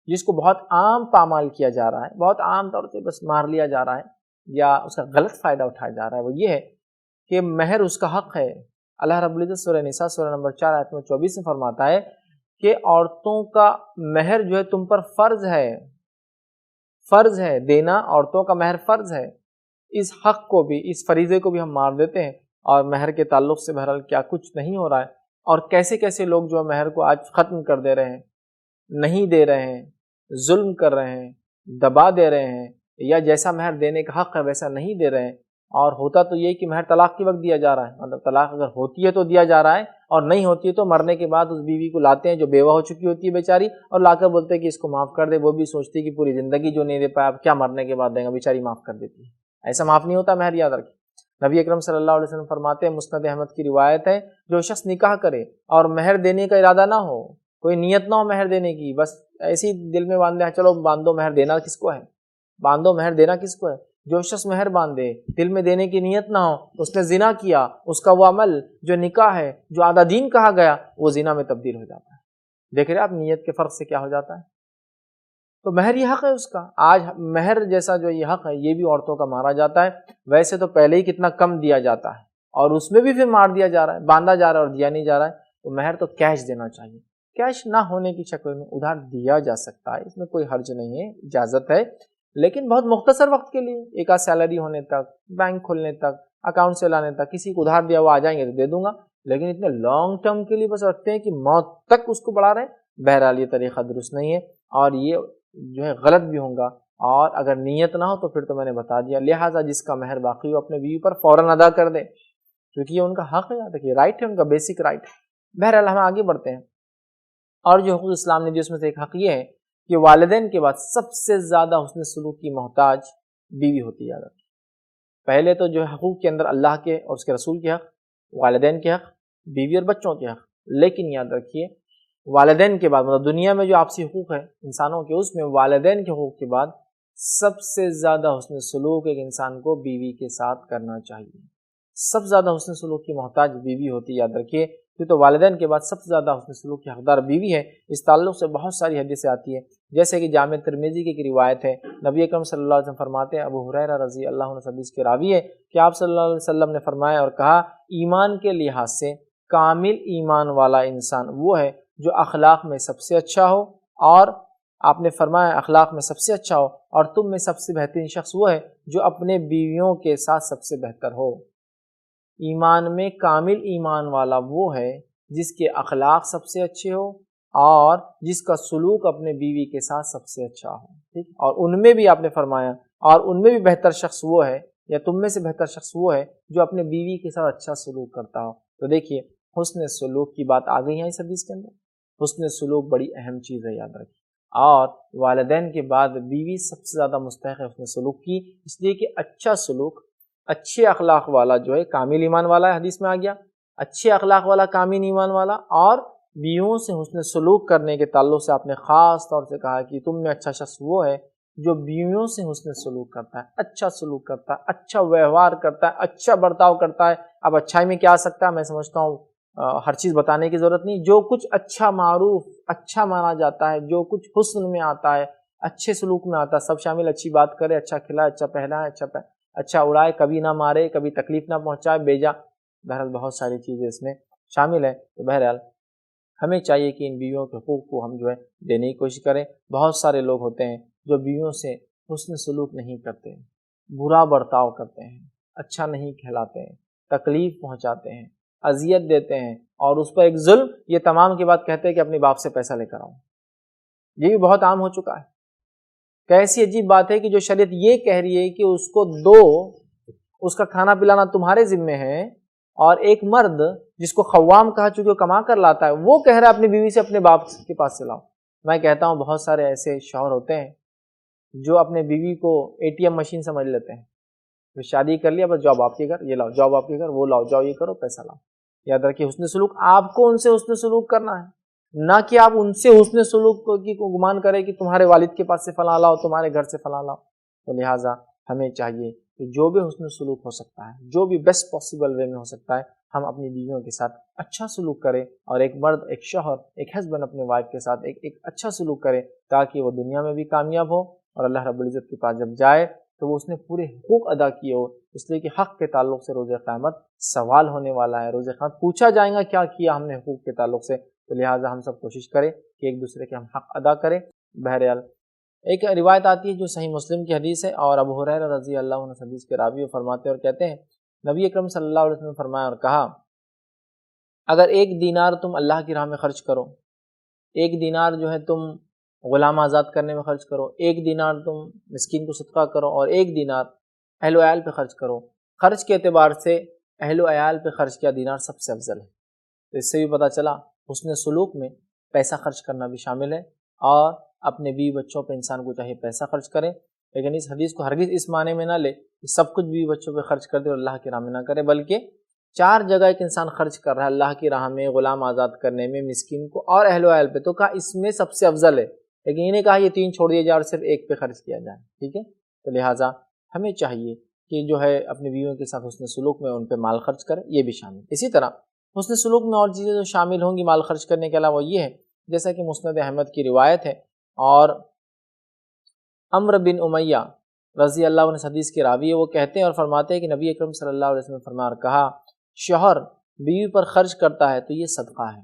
جس کو بہت عام پامال کیا جا رہا ہے، بہت عام طور سے بس مار لیا جا رہا ہے یا اس کا غلط فائدہ اٹھایا جا رہا ہے. وہ یہ ہے کہ مہر اس کا حق ہے. اللہ رب العزت سورہ نساء سورہ نمبر 4 آیت نمبر 24 میں فرماتا ہے کہ عورتوں کا مہر جو ہے تم پر فرض ہے. فرض ہے دینا، عورتوں کا مہر فرض ہے. اس حق کو بھی، اس فریضے کو بھی ہم مار دیتے ہیں. اور مہر کے تعلق سے بہرحال کیا کچھ نہیں ہو رہا ہے، اور کیسے کیسے لوگ جو مہر کو آج ختم کر دے رہے ہیں، نہیں دے رہے ہیں، ظلم کر رہے ہیں، دبا دے رہے ہیں، یا جیسا مہر دینے کا حق ہے ویسا نہیں دے رہے ہیں. اور ہوتا تو یہ کہ مہر طلاق کے وقت دیا جا رہا ہے، مطلب طلاق اگر ہوتی ہے تو دیا جا رہا ہے، اور نہیں ہوتی ہے تو مرنے کے بعد اس بیوی کو لاتے ہیں جو بیوہ ہو چکی ہوتی ہے بیچاری، اور لا کر بولتے ہیں کہ اس کو معاف کر دے. وہ بھی سوچتی ہے کہ پوری زندگی جو نہیں دے پایا اب کیا مرنے کے بعد دیں گا، بیچاری معاف کر دیتی ہے. ایسا معاف نہیں ہوتا مہر، یاد رکھیں. نبی اکرم صلی اللہ علیہ وسلم فرماتے ہیں، مسند احمد کی روایت ہے، جو شخص نکاح کرے اور مہر دینے کا ارادہ نہ ہو، کوئی نیت نہ ہو مہر دینے کی، بس ایسے ہی دل میں باندھ لے چلو باندھ دو، مہر دینا کس کو ہے، باندھو مہر دینا کس کو ہے. جو شخص مہر باندھے دل میں دینے کی نیت نہ ہو، اس نے زنا کیا، اس کا وہ عمل جو نکاح ہے، جو آدھا دین کہا گیا، وہ زنا میں تبدیل ہو جاتا ہے. دیکھ رہے آپ نیت کے فرق سے کیا ہو جاتا ہے. تو مہر یہ حق ہے اس کا. آج مہر جیسا جو یہ حق ہے یہ بھی عورتوں کا مارا جاتا ہے. ویسے تو پہلے ہی کتنا کم دیا جاتا ہے، اور اس میں بھی پھر مار دیا جا رہا ہے، باندھا جا رہا ہے اور دیا نہیں جا رہا ہے. تو مہر تو کیش دینا چاہیے. کیش نہ ہونے کی شکل میں ادھار دیا جا سکتا ہے، اس میں کوئی حرج نہیں ہے، اجازت ہے، لیکن بہت مختصر وقت کے لیے، ایک آدھ سیلری ہونے تک، بینک کھولنے تک، اکاؤنٹ سے لانے تک. کسی کو ادھار دیا وہ آ جائیں گے تو دے دوں گا، لیکن اتنے لانگ ٹرم کے لیے بس رکھتے ہیں کہ موت تک اس کو بڑھا رہے ہیں. بہرحال یہ طریقہ درست نہیں ہے، اور یہ جو ہے غلط بھی ہوگا. اور اگر نیت نہ ہو تو پھر تو میں نے بتا دیا. لہٰذا جس کا مہر باقی ہو اپنے بیوی پر فوراً ادا کر دے، کیونکہ یہ ان کا حق ہے. یاد رکھیے، رائٹ ہے ان کا، بیسک رائٹ. بہرحال ہم آگے بڑھتے ہیں. اور جو حقوق اسلام نے دی اس میں سے ایک حق یہ ہے کہ والدین کے بعد سب سے زیادہ حسن سلوک کی محتاج بیوی ہوتی ہے. پہلے تو جو ہے حقوق کے اندر اللہ کے اور اس کے رسول کے حق، والدین کے حق، بیوی اور بچوں کے حق. لیکن یاد رکھیے والدین کے بعد، مطلب دنیا میں جو آپسی حقوق ہیں انسانوں کے، اس میں والدین کے حقوق کے بعد سب سے زیادہ حسن سلوک ایک انسان کو بیوی کے ساتھ کرنا چاہیے. سب سے زیادہ حسن سلوک کی محتاج بیوی ہوتی ہے، یاد رکھیے، کیوں تو والدین کے بعد سب سے زیادہ حسن سلوک کی حقدار بیوی ہے۔ اس تعلق سے بہت ساری حدیثیں آتی ہیں، جیسے کہ جامع ترمذی کی ایک روایت ہے، نبی اکرم صلی اللہ علیہ وسلم فرماتے ہیں، ابو ہریرہ رضی اللہ عنہ حدیث کے راوی ہے کہ آپ صلی اللہ علیہ وسلم نے فرمایا اور کہا، ایمان کے لحاظ سے کامل ایمان والا انسان وہ ہے جو اخلاق میں سب سے اچھا ہو، اور آپ نے فرمایا اخلاق میں سب سے اچھا ہو، اور تم میں سب سے بہترین شخص وہ ہے جو اپنے بیویوں کے ساتھ سب سے بہتر ہو۔ ایمان میں کامل ایمان والا وہ ہے جس کے اخلاق سب سے اچھے ہو اور جس کا سلوک اپنے بیوی کے ساتھ سب سے اچھا ہو، ٹھیک، اور ان میں بھی آپ نے فرمایا، اور ان میں بھی بہتر شخص وہ ہے، یا تم میں سے بہتر شخص وہ ہے جو اپنے بیوی کے ساتھ اچھا سلوک کرتا ہو۔ تو دیکھیے حسن سلوک کی بات آ گئی ہے اس حدیث کے اندر۔ حسن سلوک بڑی اہم چیز ہے، یاد رکھیے، اور والدین کے بعد بیوی سب سے زیادہ مستحق ہے حسن سلوک کی، اس لیے کہ اچھا سلوک، اچھے اخلاق والا جو ہے کامل ایمان والا ہے، حدیث میں آ گیا، اچھے اخلاق والا کامل ایمان والا، اور بیویوں سے حسن سلوک کرنے کے تعلق سے آپ نے خاص طور سے کہا کہ تم میں اچھا شخص وہ ہے جو بیویوں سے حسن سلوک کرتا ہے، اچھا سلوک کرتا ہے، اچھا ویوہار کرتا ہے، اچھا برتاؤ کرتا ہے۔ اب اچھائی میں کیا آ سکتا ہے؟ میں سمجھتا ہوں ہر چیز بتانے کی ضرورت نہیں، جو کچھ اچھا معروف اچھا مانا جاتا ہے، جو کچھ حسن میں آتا ہے، اچھے سلوک میں آتا ہے، سب شامل۔ اچھی بات کرے، اچھا کھلائے، اچھا پہنائے، اچھا اڑائے، کبھی نہ مارے، کبھی تکلیف نہ پہنچائے بیجا، بہرحال بہت ساری چیزیں اس میں شامل ہیں۔ تو بہرحال ہمیں چاہیے کہ ان بیویوں کے حقوق کو ہم جو ہے دینے کی کوشش کریں۔ بہت سارے لوگ ہوتے ہیں جو بیویوں سے حسن سلوک نہیں کرتے، برا برتاؤ کرتے ہیں، اچھا نہیں کھلاتے ہیں، تکلیف پہنچاتے ہیں، اذیت دیتے ہیں، اور اس پر ایک ظلم، یہ تمام کی بات کہتے ہیں کہ اپنی باپ سے پیسہ لے کر آؤں۔ یہ بھی بہت عام ہو چکا ہے۔ کیسی عجیب بات ہے کہ جو شریعت یہ کہہ رہی ہے کہ اس کو دو، اس کا کھانا پلانا تمہارے ذمے ہے، اور ایک مرد جس کو خوام کہا چکے کما کر لاتا ہے، وہ کہہ رہا ہے اپنی بیوی سے اپنے باپ کے پاس سے لاؤ۔ میں کہتا ہوں بہت سارے ایسے شوہر ہوتے ہیں جو اپنے بیوی کو ATM مشین سمجھ لیتے ہیں، شادی کر لیا، بس جاؤ باپ کے گھر، یہ لاؤ، جاؤ باپ کے گھر، وہ لاؤ، جاؤ یہ کرو، پیسہ لاؤ۔ یاد رکھیے حسن سلوک آپ کو ان سے حسن سلوک کرنا ہے، نہ کہ آپ ان سے حسن سلوک کی گمان کریں کہ تمہارے والد کے پاس سے فلاں لاؤ، تمہارے گھر سے فلاں لاؤ۔ تو لہٰذا ہمیں چاہیے کہ جو بھی حسن سلوک ہو سکتا ہے، جو بھی بیسٹ پاسبل وے میں ہو سکتا ہے، ہم اپنی بیویوں کے ساتھ اچھا سلوک کریں، اور ایک مرد، ایک شوہر، ایک ہسبینڈ اپنے وائف کے ساتھ ایک اچھا سلوک کرے، تاکہ وہ دنیا میں بھی کامیاب ہو، اور اللہ رب العزت کے پاس جب جائے تو وہ اس نے پورے حقوق ادا کیے ہو، اس لیے کہ حق کے تعلق سے روز قیامت سوال ہونے والا ہے، روز قیامت پوچھا جائے گا کیا کیا ہم نے حقوق کے تعلق سے۔ تو لہٰذا ہم سب کوشش کریں کہ ایک دوسرے کے ہم حق ادا کریں۔ بہرحال ایک روایت آتی ہے جو صحیح مسلم کی حدیث ہے، اور ابو ہریرہ رضی اللہ عنہ حدیث کے راوی فرماتے اور کہتے ہیں، نبی اکرم صلی اللہ علیہ وسلم نے فرمایا اور کہا، اگر 1 دینار تم اللہ کی راہ میں خرچ کرو، 1 دینار جو ہے تم غلام آزاد کرنے میں خرچ کرو، 1 دینار تم مسکین کو صدقہ کرو، اور 1 دینار اہل و عیال پہ خرچ کرو، خرچ کے اعتبار سے اہل و عیال پہ خرچ کیا دینار سب سے افضل ہے۔ تو اس سے بھی پتہ چلا حسن سلوک میں پیسہ خرچ کرنا بھی شامل ہے، اور اپنے بیوی بچوں پہ انسان کو چاہیے پیسہ خرچ کرے، لیکن اس حدیث کو ہرگز اس معنی میں نہ لے کہ سب کچھ بیوی بچوں پہ خرچ کر دے اور اللہ کی راہ میں نہ کرے، بلکہ 4 جگہ ایک انسان خرچ کر رہا ہے اللہ کی راہ میں، غلام آزاد کرنے میں، مسکین کو، اور اہل و عیال پہ، تو کہا اس میں سب سے افضل ہے، لیکن یہ نہیں کہا یہ 3 چھوڑ دیے جائے اور صرف 1 پہ خرچ کیا جائے، ٹھیک ہے۔ تو لہٰذا ہمیں چاہیے کہ جو ہے اپنی بیویوں کے ساتھ حسن سلوک میں ان پہ مال خرچ کریں، یہ بھی شامل۔ اسی طرح حسن سلوک میں اور چیزیں جو شامل ہوں گی مال خرچ کرنے کے علاوہ، یہ ہے جیسا کہ مسند احمد کی روایت ہے، اور عمرو بن امیہ رضی اللہ عنہ حدیث کے راوی ہے، وہ کہتے ہیں اور فرماتے ہیں کہ نبی اکرم صلی اللہ علیہ وسلم نے فرمایا اور کہا، شوہر بیوی پر خرچ کرتا ہے تو یہ صدقہ ہے۔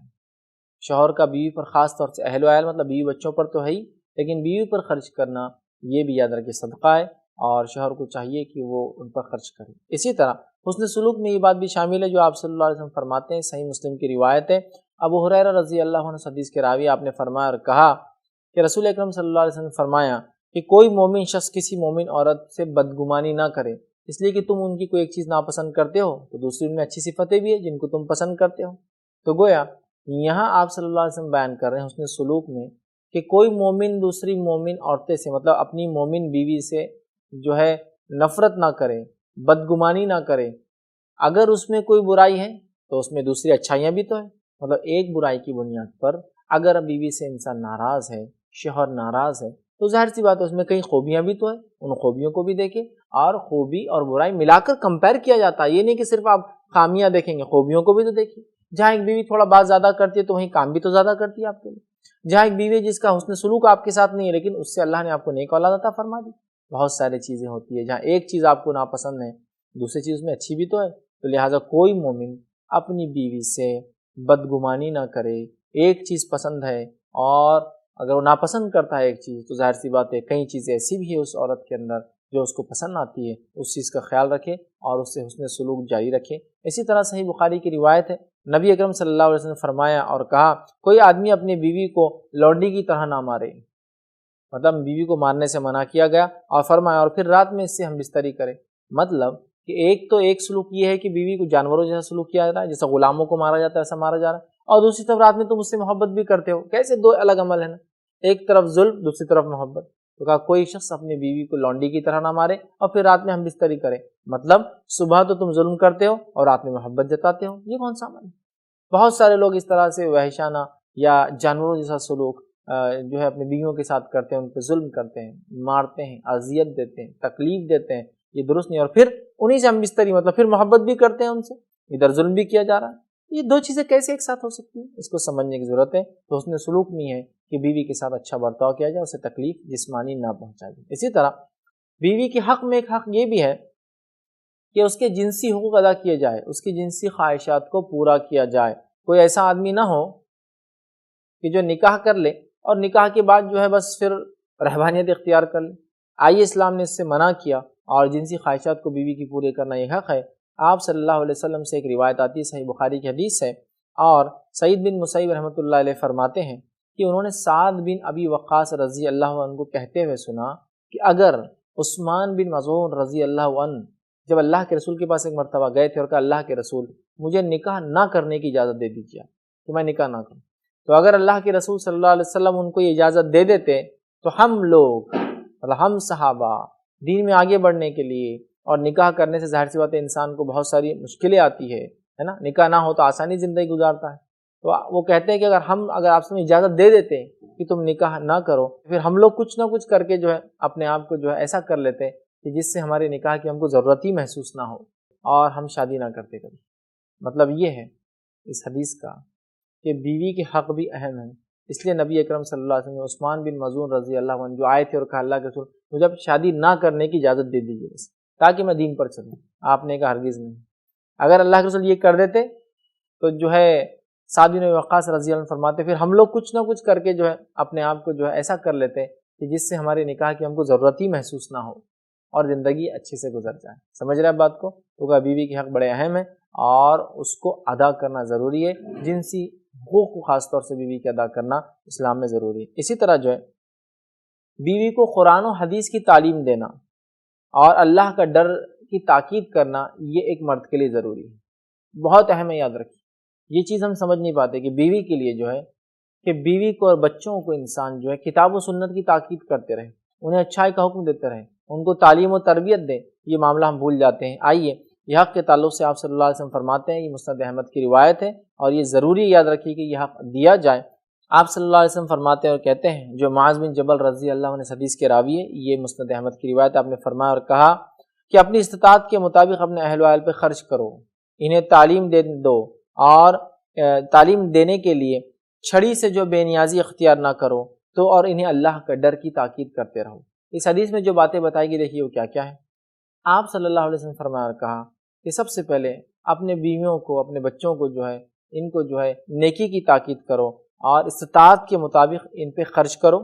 شوہر کا بیوی پر خاص طور سے، اہل و عیال مطلب بیوی بچوں پر تو ہے ہی، لیکن بیوی پر خرچ کرنا یہ بھی یاد رکھے صدقہ ہے، اور شوہر کو چاہیے کہ وہ ان پر خرچ کرے۔ اسی طرح حسن سلوک میں یہ بات بھی شامل ہے جو آپ صلی اللہ علیہ وسلم فرماتے ہیں، صحیح مسلم کی روایت ہے، ابو ہریرہ رضی اللہ عنہ حدیث کے راوی، آپ نے فرمایا اور کہا کہ رسول اکرم صلی اللہ علیہ وسلم نے فرمایا کہ کوئی مومن شخص کسی مومن عورت سے بدگمانی نہ کرے، اس لیے کہ تم ان کی کوئی ایک چیز ناپسند کرتے ہو تو دوسری ان میں اچھی صفتیں بھی ہیں جن کو تم پسند کرتے ہو۔ تو گویا یہاں آپ صلی اللہ علیہ وسلم بیان کر رہے ہیں حسن سلوک میں کہ کوئی مومن دوسری مومن عورتیں سے، مطلب اپنی مومن بیوی سے جو ہے نفرت نہ کرے، بدگمانی نہ کرے، اگر اس میں کوئی برائی ہے تو اس میں دوسری اچھائیاں بھی تو ہیں، مطلب ایک برائی کی بنیاد پر اگر بیوی سے انسان ناراض ہے، شوہر ناراض ہے، تو ظاہر سی بات ہے اس میں کئی خوبیاں بھی تو ہیں، ان خوبیوں کو بھی دیکھیں، اور خوبی اور برائی ملا کر کمپیئر کیا جاتا ہے، یہ نہیں کہ صرف آپ خامیاں دیکھیں گے، خوبیوں کو بھی تو دیکھیں۔ جہاں ایک بیوی تھوڑا بات زیادہ کرتی ہے تو وہیں کام بھی تو زیادہ کرتی ہے آپ کے لیے۔ جہاں ایک بیوی جس کا حسن سلوک آپ کے ساتھ نہیں ہے لیکن اس سے اللہ نے آپ کو نیک اولاد عطا فرما دی۔ بہت ساری چیزیں ہوتی ہے، جہاں ایک چیز آپ کو ناپسند ہے دوسری چیز میں اچھی بھی تو ہے، تو لہٰذا کوئی مومن اپنی بیوی سے بدگمانی نہ کرے۔ ایک چیز پسند ہے اور اگر وہ ناپسند کرتا ہے ایک چیز تو ظاہر سی بات ہے کئی چیزیں ایسی بھی ہے اس عورت کے اندر جو اس کو پسند آتی ہے، اس چیز کا خیال رکھے اور اس سے حسن سلوک جاری رکھے۔ اسی طرح صحیح بخاری کی روایت ہے، نبی اکرم صلی اللہ علیہ وسلم نے فرمایا اور کہا، کوئی آدمی اپنی بیوی کو لونڈی کی طرح نہ مارے، مطلب بیوی کو مارنے سے منع کیا گیا، اور فرمایا اور پھر رات میں اس سے ہم بستری کریں۔ مطلب کہ ایک سلوک یہ ہے کہ بیوی کو جانوروں جیسا سلوک کیا جاتا ہے، جیسا غلاموں کو مارا جاتا ہے ایسا مارا جا رہا ہے، اور دوسری طرف رات میں تم اس سے محبت بھی کرتے ہو۔ کیسے دو الگ عمل ہیں نا، ایک طرف ظلم دوسری طرف محبت۔ تو کہا کوئی شخص اپنی بیوی کو لونڈی کی طرح نہ مارے اور پھر رات میں ہم بستری کریں، مطلب صبح تو تم ظلم کرتے ہو اور رات میں محبت جتاتے ہو، یہ کون سا عمل ہے؟ بہت سارے لوگ اس طرح سے وحشانہ یا جانوروں جیسا سلوک جو ہے اپنی بیویوں کے ساتھ کرتے ہیں، ان پہ ظلم کرتے ہیں، مارتے ہیں، اذیت دیتے ہیں، تکلیف دیتے ہیں، یہ درست نہیں۔ اور پھر انہی سے ہم بستری، مطلب پھر محبت بھی کرتے ہیں ان سے، ادھر ظلم بھی کیا جا رہا ہے۔ یہ دو چیزیں کیسے ایک ساتھ ہو سکتی ہیں؟ اس کو سمجھنے کی ضرورت ہے۔ تو حسن سلوک نہیں ہے کہ بیوی کے ساتھ اچھا برتاؤ کیا جائے، اسے تکلیف جسمانی نہ پہنچائی جائے۔ اسی طرح بیوی کے حق میں ایک حق یہ بھی ہے کہ اس کے جنسی حقوق ادا کیے جائے، اس کی جنسی خواہشات کو پورا کیا جائے۔ کوئی ایسا آدمی نہ ہو کہ جو نکاح کر لے اور نکاح کے بعد جو ہے بس پھر رہبانیت اختیار کر لے۔ آئیے اسلام نے اس سے منع کیا، اور جنسی خواہشات کو بیوی کی پورے کرنا یہ حق ہے۔ آپ صلی اللہ علیہ وسلم سے ایک روایت آتی ہے، صحیح بخاری کی حدیث ہے، اور سعید بن مسیب رحمۃ اللہ علیہ فرماتے ہیں کہ انہوں نے سعد بن ابی وقاص رضی اللہ عنہ کو کہتے ہوئے سنا کہ اگر عثمان بن مظعون رضی اللہ عنہ جب اللہ کے رسول کے پاس ایک مرتبہ گئے تھے اور کہا اللہ کے رسول مجھے نکاح نہ کرنے کی اجازت دے دیجیے کہ میں نکاح نہ کروں، تو اگر اللہ کے رسول صلی اللہ علیہ وسلم ان کو یہ اجازت دے دیتے تو ہم لوگ مطلب ہم صحابہ دین میں آگے بڑھنے کے لیے، اور نکاح کرنے سے ظاہر سی بات ہے انسان کو بہت ساری مشکلیں آتی ہے نا، نکاح نہ ہو تو آسانی زندگی گزارتا ہے، تو وہ کہتے ہیں کہ اگر آپ سے اجازت دے دیتے کہ تم نکاح نہ کرو، پھر ہم لوگ کچھ نہ کچھ کر کے جو ہے اپنے آپ کو جو ہے ایسا کر لیتے کہ جس سے ہمارے نکاح کی ہم کو ضرورت ہی محسوس نہ ہو اور ہم شادی نہ کرتے کبھی۔ مطلب یہ ہے اس حدیث کا کہ بیوی کے حق بھی اہم ہیں، اس لیے نبی اکرم صلی اللہ علیہ وسلم نے عثمان بن مظعون رضی اللہ عنہ جو آئے تھے اور کہا اللہ کے رسول مجھے اب شادی نہ کرنے کی اجازت دے دیجیے بس تاکہ میں دین پر چلوں، آپ نے کہا ہرگز نہیں۔ اگر اللہ کے رسول یہ کر دیتے تو جو ہے سعد بن وقاص رضی اللہ عنہ فرماتے پھر ہم لوگ کچھ نہ کچھ کر کے جو ہے اپنے آپ کو جو ہے ایسا کر لیتے کہ جس سے ہمارے نکاح کی ہم کو ضرورت ہی محسوس نہ ہو اور زندگی اچھے سے گزر جائے۔ سمجھ رہے بات کو؟ تو کہا بیوی کے حق بڑے اہم ہیں اور اس کو ادا کرنا ضروری ہے، جنسی حقوق کو خاص طور سے بیوی کے ادا کرنا اسلام میں ضروری ہے۔ اسی طرح جو ہے بیوی کو قرآن و حدیث کی تعلیم دینا اور اللہ کا ڈر کی تاکید کرنا یہ ایک مرد کے لیے ضروری ہے، بہت اہم ہے، یاد رکھیے۔ یہ چیز ہم سمجھ نہیں پاتے کہ بیوی کے لیے جو ہے کہ بیوی کو اور بچوں کو انسان جو ہے کتاب و سنت کی تاکید کرتے رہے، انہیں اچھائی کا حکم دیتے رہے، ان کو تعلیم و تربیت دے، یہ معاملہ ہم بھول جاتے ہیں۔ آئیے یہ حق کے تعلق سے آپ صلی اللہ علیہ وسلم فرماتے ہیں، یہ مسند احمد کی روایت ہے اور یہ ضروری یاد رکھیے کہ یہ حق دیا جائے۔ آپ صلی اللہ علیہ وسلم فرماتے ہیں اور کہتے ہیں، جو معاذ بن جبل رضی اللہ عنہ حدیث کے راوی ہے، یہ مسند احمد کی روایت، آپ نے فرمایا اور کہا کہ اپنی استطاعت کے مطابق اپنے اہل و عیال پہ خرچ کرو، انہیں تعلیم دے دو، اور تعلیم دینے کے لیے چھڑی سے جو بے نیازی اختیار نہ کرو، تو اور انہیں اللہ کا ڈر کی تاکید کرتے رہو۔ اس حدیث میں جو باتیں بتائی گئی دیکھیے وہ کیا کیا ہے۔ آپ صلی اللہ علیہ وسلم فرمایا اور کہا کہ سب سے پہلے اپنے بیویوں کو، اپنے بچوں کو جو ہے ان کو جو ہے نیکی کی تاکید کرو اور استطاعت کے مطابق ان پہ خرچ کرو،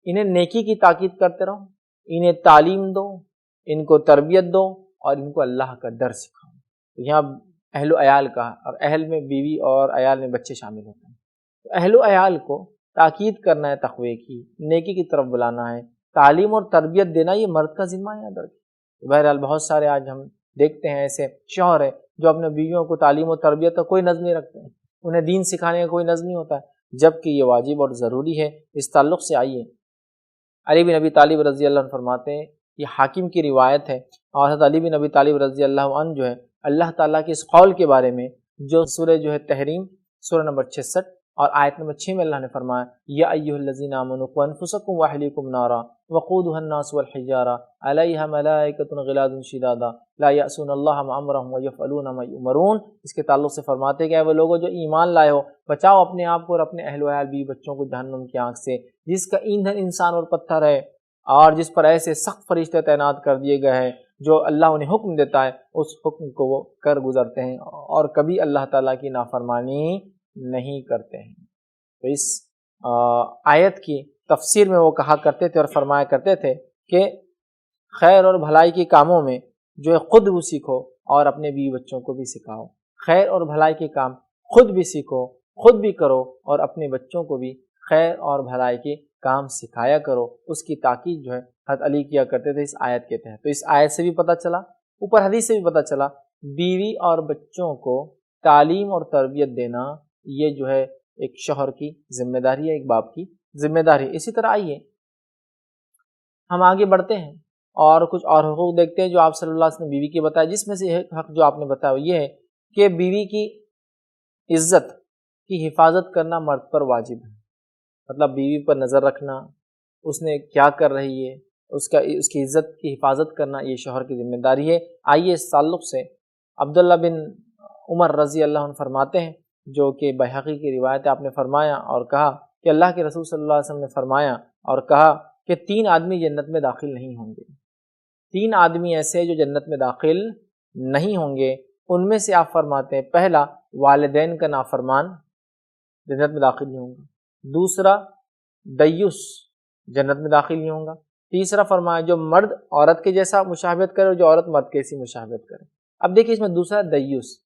انہیں نیکی کی تاکید کرتے رہو، انہیں تعلیم دو، ان کو تربیت دو اور ان کو اللہ کا ڈر سکھاؤ۔ یہاں اہل و عیال کا، اور اہل میں بیوی اور عیال میں بچے شامل ہوتے ہیں، تو اہل و عیال کو تاکید کرنا ہے، تقوی کی، نیکی کی طرف بلانا ہے، تعلیم اور تربیت دینا یہ مرد کا ذمہ ہے۔ یاد رکھیں، بہرحال بہت سارے آج ہم دیکھتے ہیں ایسے شوہر ہیں جو اپنے بیویوں کو تعلیم و تربیت کا کوئی نظم نہیں رکھتے ہیں، انہیں دین سکھانے کا کوئی نظم نہیں ہوتا ہے، جبکہ یہ واجب اور ضروری ہے۔ اس تعلق سے آئیے علی بن ابی طالب رضی اللہ عنہ فرماتے ہیں، یہ حاکم کی روایت ہے، اور حضرت علی بن ابی طالب رضی اللہ عنہ جو ہے اللہ تعالیٰ کے اس قول کے بارے میں جو سورہ جو ہے تحریم، سورہ نمبر 66 اور آیت نمبر 6 میں اللہ نے فرمایا یا ایھا آمنوا قوا انفسکم واہلیکم نارا وقودها الناس والحجارہ علیہا ملائکۃ غلاظ شداد لا یعصون اللہ ما امرهم ویفعلون ما یؤمرون۔ اس کے تعلق سے فرماتے کہ وہ لوگوں جو ایمان لائے ہو، بچاؤ اپنے آپ کو اور اپنے اہل و عیال بیوی بچوں کو جہنم کی آنکھ سے، جس کا ایندھن انسان اور پتھر ہے، اور جس پر ایسے سخت فرشتے تعینات کر دیے گئے ہیں جو اللہ انہیں حکم دیتا ہے اس حکم کو وہ کر گزرتے ہیں اور کبھی اللہ تعالیٰ کی نافرمانی نہیں کرتے ہیں۔ تو اس آیت کی تفسیر میں وہ کہا کرتے تھے اور فرمایا کرتے تھے کہ خیر اور بھلائی کے کاموں میں جو ہے خود وہ سیکھو اور اپنے بیوی بچوں کو بھی سکھاؤ۔ خیر اور بھلائی کے کام خود بھی سیکھو، خود بھی کرو، اور اپنے بچوں کو بھی خیر اور بھلائی کے کام سکھایا کرو۔ اس کی تاکید جو ہے حضرت علی کیا کرتے تھے اس آیت کے تحت۔ تو اس آیت سے بھی پتہ چلا، اوپر حدیث سے بھی پتہ چلا، بیوی اور بچوں کو تعلیم اور تربیت دینا یہ جو ہے ایک شوہر کی ذمہ داری ہے، ایک باپ کی ذمہ داری ہے۔ اسی طرح آئیے ہم آگے بڑھتے ہیں اور کچھ اور حقوق دیکھتے ہیں جو آپ صلی اللہ علیہ وسلم نے بیوی کے بتایا، جس میں سے ایک حق جو آپ نے بتایا وہ یہ ہے کہ بیوی کی عزت کی حفاظت کرنا مرد پر واجب ہے۔ مطلب بیوی پر نظر رکھنا، اس نے کیا کر رہی ہے، اس کی عزت کی حفاظت کرنا یہ شوہر کی ذمہ داری ہے۔ آئیے اس تعلق سے عبداللہ بن عمر رضی اللہ عنہ فرماتے ہیں، جو کہ بیہقی کی روایت ہے، آپ نے فرمایا اور کہا کہ اللہ کے رسول صلی اللہ علیہ وسلم نے فرمایا اور کہا کہ 3 آدمی جنت میں داخل نہیں ہوں گے۔ 3 آدمی ایسے جو جنت میں داخل نہیں ہوں گے، ان میں سے آپ فرماتے ہیں پہلا والدین کا نافرمان جنت میں داخل نہیں ہوں گا، دوسرا دیوس جنت میں داخل نہیں ہوں گا، تیسرا فرمایا جو مرد عورت کے جیسا مشابہت کرے اور جو عورت مرد کے سی مشابہت کرے۔ اب دیکھیے اس میں دوسرا دیوس،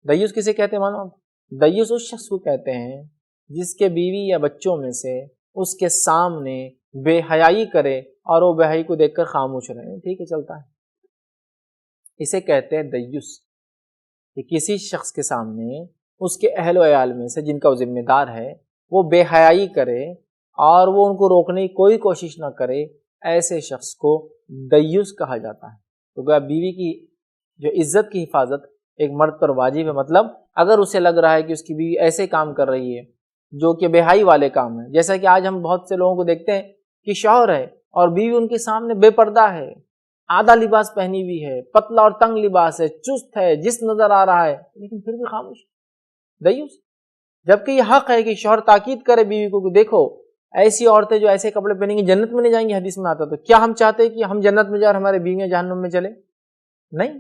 دیوس کسے کہتے ہیں معلوم؟ دیوس اس شخص کو کہتے ہیں جس کے بیوی یا بچوں میں سے اس کے سامنے بے حیائی کرے اور وہ بے حیائی کو دیکھ کر خاموش رہے، ٹھیک ہے چلتا ہے، اسے کہتے ہیں دیوس، کہ کسی شخص کے سامنے اس کے اہل و عیال میں سے جن کا وہ ذمہ دار ہے وہ بے حیائی کرے اور وہ ان کو روکنے کی کوئی کوشش نہ کرے، ایسے شخص کو دیوس کہا جاتا ہے۔ تو گویا بیوی کی جو عزت کی حفاظت ایک مرد پر واجب ہے، مطلب اگر اسے لگ رہا ہے کہ اس کی بیوی ایسے کام کر رہی ہے جو کہ بے حیائی والے کام ہیں، جیسا کہ آج ہم بہت سے لوگوں کو دیکھتے ہیں کہ شوہر ہے اور بیوی ان کے سامنے بے پردہ ہے، آدھا لباس پہنی ہوئی ہے، پتلا اور تنگ لباس ہے، چست ہے، جسم نظر آ رہا ہے، لیکن پھر بھی خاموش، دیوس۔ جبکہ یہ حق ہے کہ شوہر تاکید کرے بیوی کو کہ دیکھو ایسی عورتیں جو ایسے کپڑے پہنیں گی جنت میں نہیں جائیں گی، حدیث میں آتا۔ تو کیا ہم چاہتے ہیں کہ ہم جنت میں جائیں اور ہمارے بیویاں جہنم میں چلے؟ نہیں۔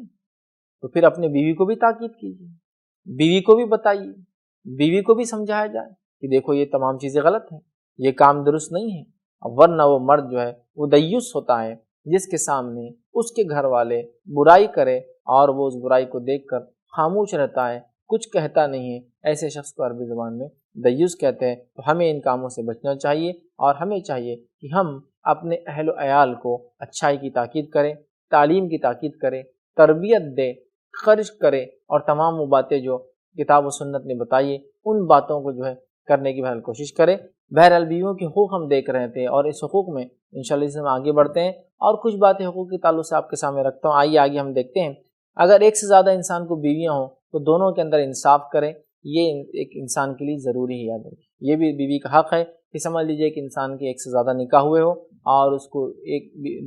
تو پھر اپنے بیوی کو بھی تاکید کیجیے، بیوی کو بھی بتائیے، بیوی کو بھی سمجھایا جائے کہ دیکھو یہ تمام چیزیں غلط ہیں، یہ کام درست نہیں ہے، ورنہ وہ مرد جو ہے وہ دیوس ہوتا ہے جس کے سامنے اس کے گھر والے برائی کرے اور وہ اس برائی کو دیکھ کر خاموش رہتا ہے، کچھ کہتا نہیں ہے، ایسے شخص کو عربی زبان میں دیوس کہتے ہیں۔ تو ہمیں ان کاموں سے بچنا چاہیے اور ہمیں چاہیے کہ ہم اپنے اہل و عیال کو اچھائی کی تاکید کریں، تعلیم کی تاکید کریں، تربیت دیں، خرچ کریں، اور تمام وہ باتیں جو کتاب و سنت نے بتائی ان باتوں کو جو ہے کرنے کی بہرحال کوشش کریں۔ بہرحال بیویوں کے حقوق ہم دیکھ رہے تھے اور اس حقوق میں انشاءاللہ اس میں آگے بڑھتے ہیں اور کچھ باتیں حقوق کے تعلق سے آپ کے سامنے رکھتا ہوں۔ آئیے آگے ہم دیکھتے ہیں، اگر ایک سے زیادہ انسان کو بیویاں ہوں تو دونوں کے اندر انصاف کریں، یہ ایک انسان کے لیے ضروری ہے، یاد رکھیں یہ بھی بیوی کا حق ہے کہ سمجھ لیجئے کہ انسان کے ایک سے زیادہ نکاح ہوئے ہو اور اس کو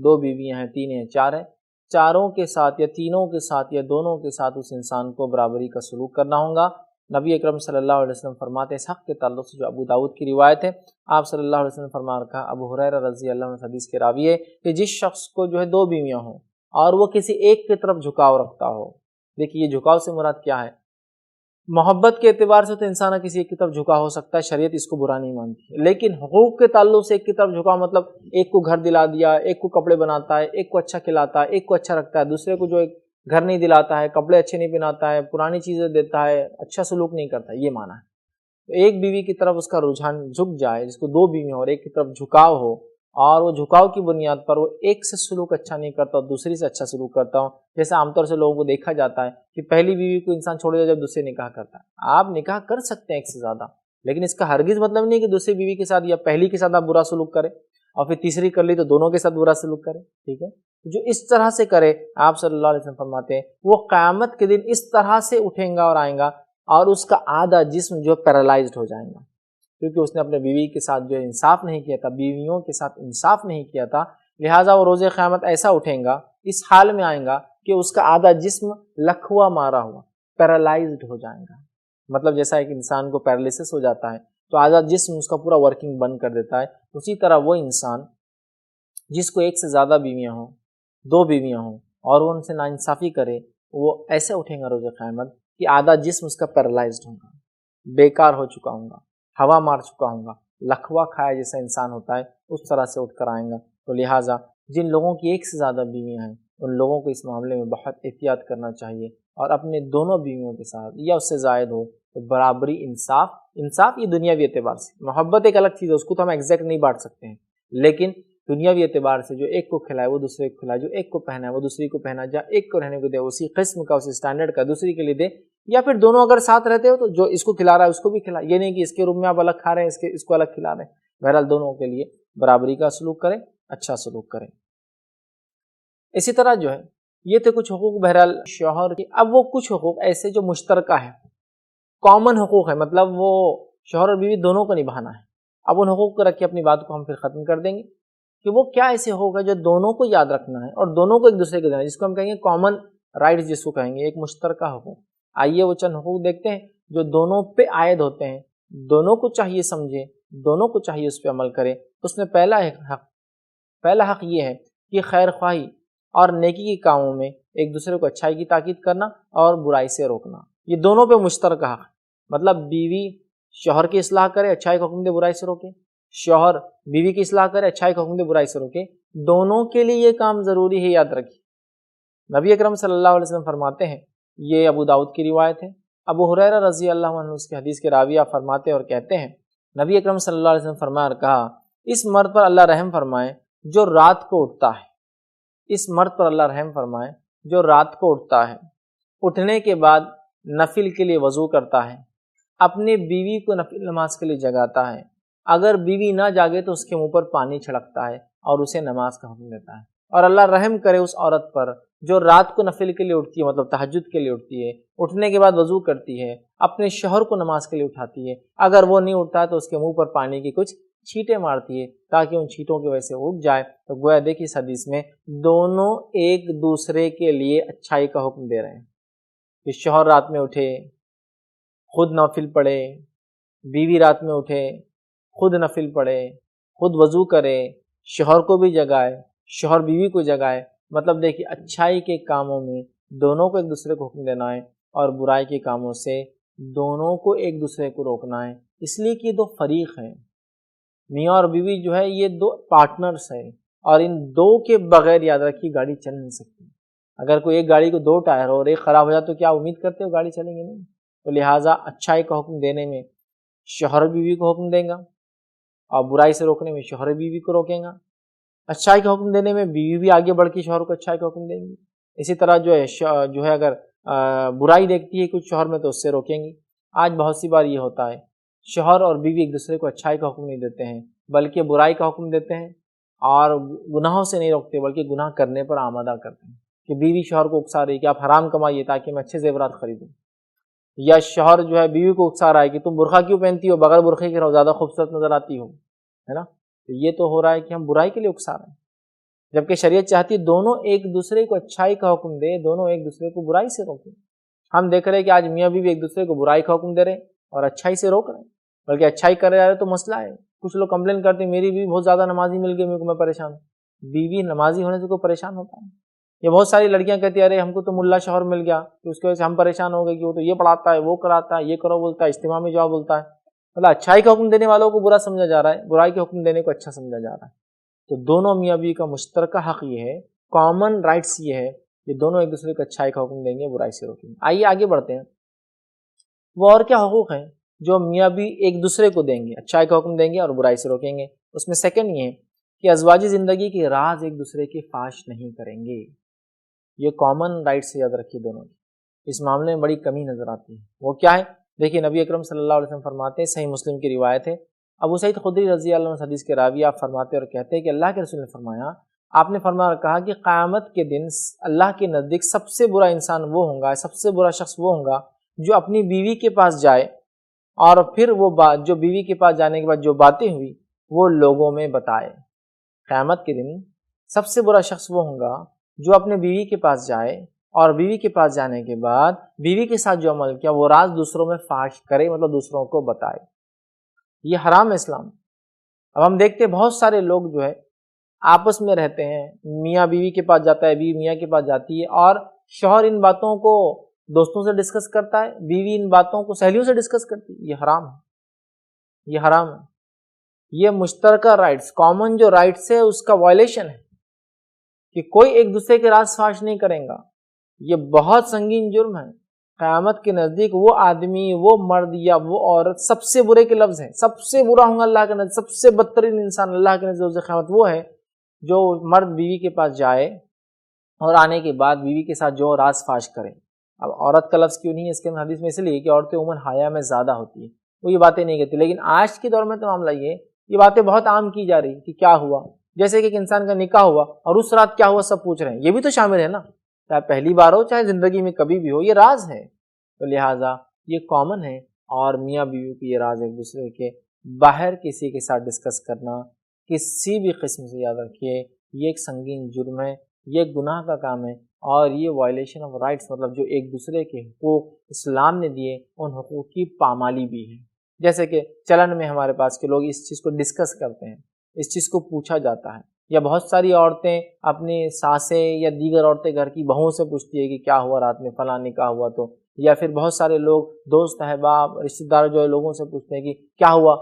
2 بیویاں ہیں، 3 ہیں، 4 ہیں، چاروں کے ساتھ یا تینوں کے ساتھ یا دونوں کے ساتھ اس انسان کو برابری کا سلوک کرنا ہوگا۔ نبی اکرم صلی اللہ علیہ وسلم فرماتے ہیں اس حق کے تعلق سے جو ابو داؤد کی روایت ہے، آپ صلی اللہ علیہ وسلم فرما رکھا، ابو ہریرہ رضی اللہ عنہ حدیث کے راوی ہے کہ جس شخص کو جو ہے 2 بیویاں ہوں اور وہ کسی ایک کی طرف جھکاؤ رکھتا ہو، دیکھیے یہ جھکاؤ سے مراد کیا ہے؟ محبت کے اعتبار سے تو انسان کسی ایک کی طرف جھکا ہو سکتا ہے، شریعت اس کو برا نہیں مانتی، لیکن حقوق کے تعلق سے ایک کی طرف جھکا مطلب ایک کو گھر دلا دیا، ایک کو کپڑے بناتا ہے، ایک کو اچھا کھلاتا ہے، ایک کو اچھا رکھتا ہے، دوسرے کو جو ایک گھر نہیں دلاتا ہے، کپڑے اچھے نہیں پہناتا ہے، پرانی چیزیں دیتا ہے، اچھا سلوک نہیں کرتا ہے، یہ معنی ہے۔ تو ایک بیوی کی طرف اس کا رجحان جھک جائے، جس کو 2 بیوی ہوں اور ایک کی طرف جھکاؤ ہو اور وہ جھکاؤ کی بنیاد پر وہ ایک سے سلوک اچھا نہیں کرتا اور دوسری سے اچھا سلوک کرتا ہوں، جیسے عام طور سے لوگوں کو دیکھا جاتا ہے کہ پہلی بیوی کو انسان چھوڑ دے جب دوسرے نکاح کرتا ہے۔ آپ نکاح کر سکتے ہیں ایک سے زیادہ، لیکن اس کا ہرگز مطلب نہیں کہ دوسری بیوی کے ساتھ یا پہلی کے ساتھ آپ برا سلوک کریں اور پھر تیسری کر لی تو دونوں کے ساتھ برا سلوک کریں، ٹھیک ہے؟ جو اس طرح سے کرے، آپ صلی اللہ علیہ وسلم فرماتے ہیں وہ قیامت کے دن اس طرح سے اٹھیں گا اور آئیں گا اور اس کا آدھا جسم جو پیرالائزڈ ہو جائے گا، کیونکہ اس نے اپنے بیوی کے ساتھ جو انصاف نہیں کیا تھا، بیویوں کے ساتھ انصاف نہیں کیا تھا، لہٰذا وہ روز قیامت ایسا اٹھیں گا، اس حال میں آئیں گا کہ اس کا آدھا جسم لکھوا مارا ہوا، پیرالائزڈ ہو جائے گا. مطلب جیسا ایک انسان کو پیرالسس ہو جاتا ہے تو آدھا جسم اس کا پورا ورکنگ بند کر دیتا ہے، اسی طرح وہ انسان جس کو ایک سے زیادہ بیویاں ہوں، 2 بیویاں ہوں، اور وہ ان سے ناانصافی کرے، وہ ایسے اٹھیں گا روز قیامت کہ آدھا جسم اس کا پیرالائزڈ ہوگا، بیکار ہو چکا ہوں گا، ہوا مار چکا ہوں گا، لکھوا کھایا جیسا انسان ہوتا ہے اس طرح سے اٹھ کر آئیں گا. تو لہٰذا جن لوگوں کی ایک سے زیادہ بیویاں ہیں ان لوگوں کو اس معاملے میں بہت احتیاط کرنا چاہیے، اور اپنے دونوں بیویوں کے ساتھ یا اس سے زائد ہو تو برابری، انصاف یہ دنیاوی اعتبار سے، محبت ایک الگ چیز ہے، اس کو تو ہم ایگزیکٹ نہیں بانٹ سکتے ہیں، لیکن دنیاوی اعتبار سے جو ایک کو کھلائے وہ دوسرے کو کھلائے، جو ایک کو پہنا ہے وہ دوسری کو پہنا، یا ایک کو رہنے کو دے اسی قسم کا، اسی اسٹینڈرڈ کا دوسری کے لیے دے، یا پھر دونوں اگر ساتھ رہتے ہو تو جو اس کو کھلا رہا ہے اس کو بھی کھلا. یہ نہیں کہ اس کے روم میں آپ الگ کھا رہے ہیں، اس کو الگ کھلا رہے ہیں. بہرحال دونوں کے لیے برابری کا سلوک کریں، اچھا سلوک کریں. اسی طرح جو ہے یہ تھے کچھ حقوق بہرحال شوہر کے. اب وہ کچھ حقوق ایسے جو مشترکہ ہیں، کامن حقوق ہے، مطلب وہ شوہر اور بیوی دونوں کو نبھانا ہے. اب ان حقوق کو رکھ کے اپنی بات کو ہم پھر ختم کر دیں گے کہ وہ کیا ایسے حقوق ہے جو دونوں کو یاد رکھنا ہے اور دونوں کو ایک دوسرے کو دینا ہے، جس کو ہم کہیں گے کامن رائٹس، جس کو کہیں گے ایک مشترکہ حقوق. آئیے وہ چند حقوق دیکھتے ہیں جو دونوں پہ عائد ہوتے ہیں، دونوں کو چاہیے سمجھے، دونوں کو چاہیے اس پہ عمل کرے. اس میں پہلا حق یہ ہے کہ خیر خواہی اور نیکی کے کاموں میں ایک دوسرے کو اچھائی کی تاکید کرنا اور برائی سے روکنا. یہ دونوں پہ مشترکہ حق، مطلب بیوی شوہر کی اصلاح کرے، اچھائی کا حکم دے، برائی سے روکے، شوہر بیوی کی اصلاح کرے، اچھائی کا حکم دے، برائی سے روکے. دونوں کے لیے یہ کام ضروری ہے، یاد رکھیے. نبی اکرم صلی اللہ علیہ وسلم فرماتے ہیں، یہ ابو داؤد کی روایت ہے، ابو ہریرہ رضی اللہ عنہ اس کے حدیث کے راویہ فرماتے اور کہتے ہیں، نبی اکرم صلی اللہ علیہ وسلم فرمایا اور کہا، اس مرد پر اللہ رحم فرمائے جو رات کو اٹھتا ہے. اس مرد پر اللہ رحم فرمائے جو رات کو اٹھتا ہے، اٹھنے کے بعد نفل کے لیے وضو کرتا ہے، اپنی بیوی کو نفل نماز کے لیے جگاتا ہے، اگر بیوی نہ جاگے تو اس کے منہ پر پانی چھڑکتا ہے اور اسے نماز کا حکم دیتا ہے. اور اللہ رحم کرے اس عورت پر جو رات کو نفل کے لیے اٹھتی ہے، مطلب تہجد کے لیے اٹھتی ہے، اٹھنے کے بعد وضو کرتی ہے، اپنے شوہر کو نماز کے لیے اٹھاتی ہے، اگر وہ نہیں اٹھتا ہے تو اس کے منہ پر پانی کی کچھ چھینٹیں مارتی ہے تاکہ ان چھینٹوں کی وجہ سے اٹھ جائے. تو گویا دیکھیے اس حدیث میں دونوں ایک دوسرے کے لیے اچھائی کا حکم دے رہے ہیں کہ شوہر رات میں اٹھے خود نفل پڑھے، بیوی رات میں اٹھے خود نفل پڑھے، خود وضو کرے، شوہر کو بھی جگائے، شوہر بیوی کو جگائے. مطلب دیکھیے اچھائی کے کاموں میں دونوں کو ایک دوسرے کو حکم دینا ہے اور برائی کے کاموں سے دونوں کو ایک دوسرے کو روکنا ہے. اس لیے کہ یہ دو فریق ہیں، میاں اور بیوی جو ہے یہ دو پارٹنرز ہیں، اور ان دو کے بغیر یاد رکھیے گاڑی چل نہیں سکتی. اگر کوئی ایک گاڑی کو 2 ٹائر ہو اور ایک خراب ہو جائے تو کیا امید کرتے ہو گاڑی چلیں گے؟ نہیں. تو لہٰذا اچھائی کا حکم دینے میں شوہر بیوی کو حکم دیں گا اور برائی سے روکنے میں شوہر بیوی کو روکیں گا. اچھائی کا حکم دینے میں بیوی بھی آگے بڑھ کے شوہر کو اچھائی کا حکم دیں گی. اسی طرح جو ہے اگر برائی دیکھتی ہے کچھ شوہر میں تو اس سے روکیں گی. آج بہت سی بار یہ ہوتا ہے شوہر اور بیوی ایک دوسرے کو اچھائی کا حکم نہیں دیتے ہیں بلکہ برائی کا حکم دیتے ہیں، اور گناہوں سے نہیں روکتے بلکہ گناہ کرنے پر آمادہ کرتے ہیں کہ بیوی شوہر کو اکسا رہی کہ آپ حرام کمائیے تاکہ میں اچھے زیورات خریدوں، یا شوہر جو ہے بیوی کو اکسا رہا ہے کہ تم برقع کیوں پہنتی ہو، بغیر برقعے کے رہو زیادہ خوبصورت نظر آتی ہو، ہے نا. تو یہ تو ہو رہا ہے کہ ہم برائی کے لیے اکسا رہے ہیں، جبکہ شریعت چاہتی دونوں ایک دوسرے کو اچھائی کا حکم دے، دونوں ایک دوسرے کو برائی سے روکیں. ہم دیکھ رہے ہیں کہ آج میاں بیوی ایک دوسرے کو برائی کا حکم دے رہے ہیں اور اچھائی سے روک رہے ہیں، بلکہ اچھائی کر رہے ہیں تو مسئلہ ہے. کچھ لوگ کمپلین کرتے ہیں میری بیوی بہت زیادہ نمازی مل گئی، میں پریشان ہوں. بیوی نمازی ہونے سے کوئی پریشان ہوتا ہے؟ یہ بہت ساری لڑکیاں کہتی ہیں ارے ہم کو تو ملا شوہر مل گیا تو اس کی وجہ سے ہم پریشان ہو گئے کہ وہ تو یہ پڑھاتا ہے، وہ کراتا ہے، یہ کرو بولتا ہے، اجتماع میں جاؤ بولتا ہے. مطلب اچھائی کا حکم دینے والوں کو برا سمجھا جا رہا ہے، برائی کے حکم دینے کو اچھا سمجھا جا رہا ہے. تو دونوں میاں بیوی کا مشترکہ حق یہ ہے، کامن رائٹس یہ ہے کہ دونوں ایک دوسرے کو اچھائی کا حکم دیں گے، برائی سے روکیں گے. آئیے آگے بڑھتے ہیں. وہ اور کیا حقوق ہیں جو میاں بیوی ایک دوسرے کو دیں گے، اچھائی کا حکم دیں گے اور برائی سے روکیں گے؟ اس میں سیکنڈ یہ ہے کہ ازواجی زندگی کے راز ایک دوسرے کے فاش نہیں کریں گے. یہ کامن رائٹ سے یاد رکھیے دونوں کی. اس معاملے میں بڑی کمی نظر آتی ہے. وہ کیا ہے؟ دیکھیے نبی اکرم صلی اللہ علیہ وسلم فرماتے ہیں، صحیح مسلم کی روایت ہے، ابو سعید خدری رضی اللہ عنہ حدیث کے راوی آپ فرماتے اور کہتے ہیں کہ اللہ کے رسول نے فرمایا، آپ نے فرمایا اور کہا کہ قیامت کے دن اللہ کے نزدیک سب سے برا انسان وہ ہوگا، سب سے برا شخص وہ ہوگا جو اپنی بیوی کے پاس جائے اور پھر وہ بات جو بیوی کے پاس جانے کے بعد جو باتیں ہوئی وہ لوگوں میں بتائے۔ قیامت کے دن سب سے برا شخص وہ ہوگا جو اپنے بیوی کے پاس جائے اور بیوی کے پاس جانے کے بعد بیوی کے ساتھ جو عمل کیا وہ راز دوسروں میں فاش کرے، مطلب دوسروں کو بتائے۔ یہ حرام ہے اسلام۔ اب ہم دیکھتے ہیں بہت سارے لوگ جو ہے آپس میں رہتے ہیں، میاں بیوی کے پاس جاتا ہے، بیوی میاں کے پاس جاتی ہے، اور شوہر ان باتوں کو دوستوں سے ڈسکس کرتا ہے، بیوی ان باتوں کو سہیلیوں سے ڈسکس کرتی ہے۔ یہ حرام ہے، یہ حرام ہے۔ یہ مشترکہ رائٹس، کامن جو رائٹس ہے اس کا وائلیشن ہے کہ کوئی ایک دوسرے کے راز فاش نہیں کرے گا۔ یہ بہت سنگین جرم ہے۔ قیامت کے نزدیک وہ آدمی، وہ مرد یا وہ عورت سب سے برے کے لفظ ہیں، سب سے برا ہوں گا اللہ کے نزدیک، سب سے بدترین انسان اللہ کے نزدیک روز قیامت وہ ہے جو مرد بیوی کے پاس جائے اور آنے کے بعد بیوی کے ساتھ جو راز فاش کرے۔ اب عورت کا لفظ کیوں نہیں ہے اس کے حدیث میں؟ اس لیے کہ عورتیں عموماً حیا میں زیادہ ہوتی ہیں، وہ یہ باتیں نہیں کہتی، لیکن آج کے دور میں تو معاملہ یہ باتیں بہت عام کی جا رہی کہ کیا ہوا، جیسے کہ ایک انسان کا نکاح ہوا اور اس رات کیا ہوا سب پوچھ رہے ہیں۔ یہ بھی تو شامل ہے نا، چاہے پہلی بار ہو چاہے زندگی میں کبھی بھی ہو، یہ راز ہے، تو لہٰذا یہ کامن ہے۔ اور میاں بیوی کی یہ راز ایک دوسرے کے باہر کسی کے ساتھ ڈسکس کرنا کسی بھی قسم سے، یاد رکھیے یہ ایک سنگین جرم ہے، یہ ایک گناہ کا کام ہے، اور یہ وائلیشن آف رائٹس، مطلب جو ایک دوسرے کے حقوق اسلام نے دیے ان حقوق کی پامالی بھی ہے۔ جیسے کہ چلن میں ہمارے پاس کے لوگ اس چیز کو ڈسکس کرتے ہیں، اس چیز کو پوچھا جاتا ہے، یا بہت ساری عورتیں اپنی ساسیں یا دیگر عورتیں گھر کی بہوؤں سے پوچھتی ہے کہ کیا ہوا رات میں فلاں نکاح ہوا تو، یا پھر بہت سارے لوگ دوست احباب رشتہ دار جو ہے لوگوں سے پوچھتے ہیں کہ کیا ہوا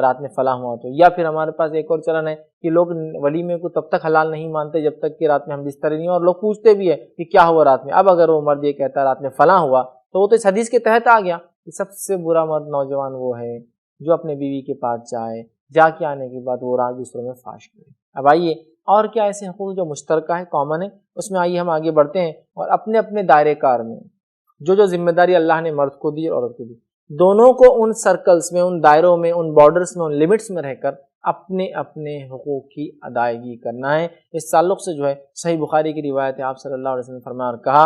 رات میں فلاں ہوا تو، یا پھر ہمارے پاس ایک اور چلن ہے کہ لوگ ولیمے کو تب تک حلال نہیں مانتے جب تک کہ رات میں ہم بستر نہیں، اور لوگ پوچھتے بھی ہے کہ کیا ہوا رات میں۔ اب اگر وہ مرد یہ کہتا ہے رات میں فلاں ہوا تو وہ تو اس حدیث کے تحت آ گیا کہ سب سے برا مرد نوجوان وہ ہے جو اپنے بیوی کے پاس جائے، جا کے آنے کے بعد وہ راز دوسروں میں فاش کرے۔ اب آئیے اور کیا ایسے حقوق جو مشترکہ ہے، کامن ہے، اس میں آئیے ہم آگے بڑھتے ہیں، اور اپنے اپنے دائرے کار میں جو ذمہ داری اللہ نے مرد کو دی اور عورت کو دی، دونوں کو ان سرکلز میں، ان دائروں میں، ان بارڈرز میں، ان لمٹس میں رہ کر اپنے اپنے حقوق کی ادائیگی کرنا ہے۔ اس تعلق سے جو ہے صحیح بخاری کی روایت ہے، آپ صلی اللہ علیہ وسلم نے فرمایا اور کہا،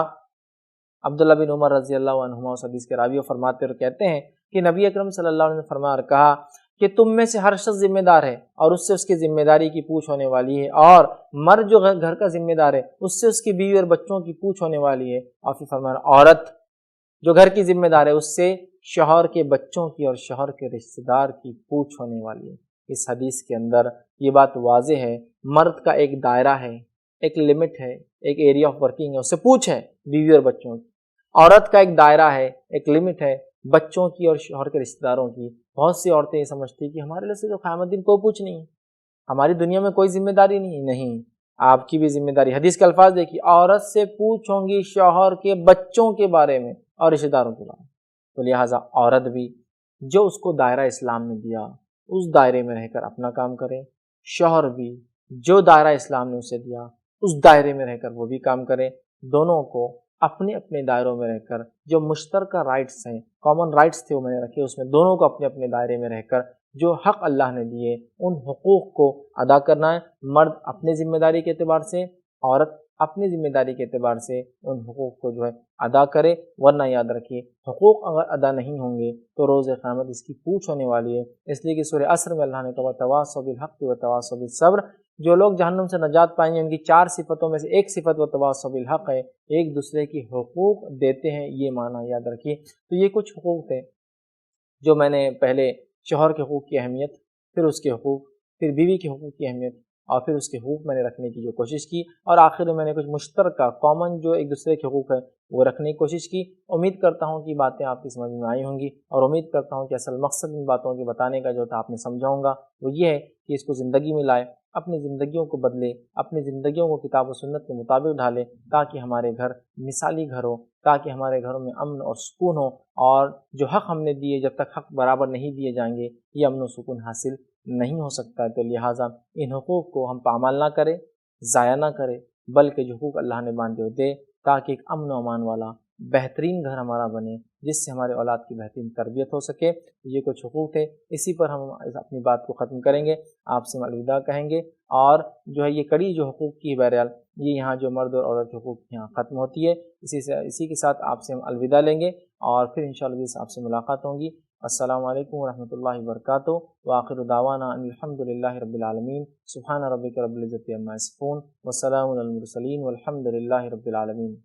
عبداللہ بن عمر رضی اللہ عنہما اس حدیث کے راوی فرماتے اور کہتے ہیں کہ نبی اکرم صلی اللہ علیہ وسلم نے فرمایا اور کہا کہ تم میں سے ہر شخص ذمہ دار ہے اور اس سے اس کی ذمہ داری کی پوچھ ہونے والی ہے، اور مرد جو گھر کا ذمہ دار ہے اس سے اس کی بیوی اور بچوں کی پوچھ ہونے والی ہے، اور پھر فرمایا عورت جو گھر کی ذمہ دار ہے اس سے شوہر کے بچوں کی اور شوہر کے رشتہ دار کی پوچھ ہونے والی ہے۔ اس حدیث کے اندر یہ بات واضح ہے، مرد کا ایک دائرہ ہے، ایک لمٹ ہے، ایک ایریا آف ورکنگ ہے، اس سے پوچھ ہے بیوی اور بچوں کی۔ عورت کا ایک دائرہ ہے، ایک لمٹ ہے، بچوں کی اور شوہر کے رشتہ داروں کی۔ بہت سی عورتیں یہ سمجھتی کہ ہمارے لیے سے تو قیامت دن کوئی پوچھ نہیں ہے، ہماری دنیا میں کوئی ذمہ داری نہیں، آپ کی بھی ذمہ داری۔ حدیث کے الفاظ دیکھیے، عورت سے پوچھوں گی شوہر کے بچوں کے بارے میں اور رشتہ داروں کے بارے میں۔ تو لہٰذا عورت بھی جو اس کو دائرہ اسلام نے دیا اس دائرے میں رہ کر اپنا کام کرے، شوہر بھی جو دائرہ اسلام نے اسے دیا اس دائرے میں رہ کر وہ بھی کام کرے۔ دونوں کو اپنے اپنے دائروں میں رہ کر جو مشترکہ رائٹس ہیں، کامن رائٹس تھے وہ میں نے رکھے، اس میں دونوں کو اپنے اپنے دائرے میں رہ کر جو حق اللہ نے دیے ان حقوق کو ادا کرنا ہے۔ مرد اپنے ذمہ داری کے اعتبار سے، عورت اپنی ذمہ داری کے اعتبار سے ان حقوق کو جو ہے ادا کرے، ورنہ یاد رکھیے حقوق اگر ادا نہیں ہوں گے تو روز قیامت اس کی پوچھ ہونے والی ہے۔ اس لیے کہ سورہ عصر میں اللہ نے کہا وَتَوَاصَوْا بِالْحَقِّ وَتَوَاصَوْا بِالصَّبْرِ، جو لوگ جہنم سے نجات پائیں گے ان کی 4 صفتوں میں سے ایک صفت وَتَوَاصَوْا بِالْحَقِّ ہے، ایک دوسرے کی حقوق دیتے ہیں، یہ معنی یاد رکھیے۔ تو یہ کچھ حقوق تھے جو میں نے پہلے شوہر کے حقوق کی اہمیت، پھر اس کے حقوق، پھر بیوی کے حقوق کی اہمیت، اور پھر اس کے حقوق میں نے رکھنے کی جو کوشش کی، اور آخر میں میں نے کچھ مشترکہ کامن جو ایک دوسرے کے حقوق ہیں وہ رکھنے کی کوشش کی۔ امید کرتا ہوں کہ باتیں آپ کی سمجھ میں آئی ہوں گی، اور امید کرتا ہوں کہ اصل مقصد ان باتوں کے بتانے کا جو تھا آپ نے سمجھا ہوگا، وہ یہ ہے کہ اس کو زندگی میں لائے، اپنی زندگیوں کو بدلے، اپنی زندگیوں کو کتاب و سنت کے مطابق ڈھالے، تاکہ ہمارے گھر مثالی گھر ہو، تاکہ ہمارے گھروں میں امن اور سکون ہو، اور جو حق ہم نے دیے جب تک حق برابر نہیں دیے جائیں گے یہ امن و سکون حاصل نہیں ہو سکتا ہے۔ تو لہٰذا ان حقوق کو ہم پامال نہ کریں، ضائع نہ کریں، بلکہ جو حقوق اللہ نے باندھے ہوئے دے، تاکہ ایک امن و امان والا بہترین گھر ہمارا بنے، جس سے ہمارے اولاد کی بہترین تربیت ہو سکے۔ یہ کچھ حقوق تھے، اسی پر ہم اپنی بات کو ختم کریں گے، آپ سے الوداع کہیں گے، اور جو ہے یہ کڑی جو حقوق کی بہرحال یہ یہاں جو مرد اور عورت حقوق یہاں ختم ہوتی ہے، اسی کے ساتھ آپ سے ہم الوداع لیں گے، اور پھر انشاءاللہ آپ سے ملاقات ہوں گی۔ السلام علیکم ورحمۃ اللہ وبرکاتہ، وآخر دعوانا ان الحمد للہ رب العالمین، سبحان ربک رب العزت عما یصفون، وسلام علی المرسلین، والحمد للہ رب العالمین۔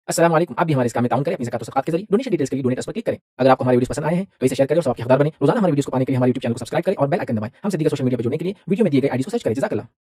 السلام علیکم، آپ بھی ہمارے اس کام میں تعاون کریں اپنی زکات و صدقات کے ذریعے۔ ڈونیشن ڈیٹیلز کے لیے ڈونیٹ پر کلک کریں۔ اگر آپ کو ہمارے ویڈیوز پسند آئے ہیں تو اسے شیئر کریں اور سب کے حقدار بنیں۔ روزانہ ہمارے ویڈیوز کو پانے کے لیے ہمارے یوٹیوب چینل کو سبسکرائب کریں اور بیل آئکن دبائیں۔ ہم سے دیگر سوشل میڈیا پر جڑنے کے لیے ویڈیو میں دیے گئے آئی ڈی کو سرچ کریں۔ جزاک اللہ۔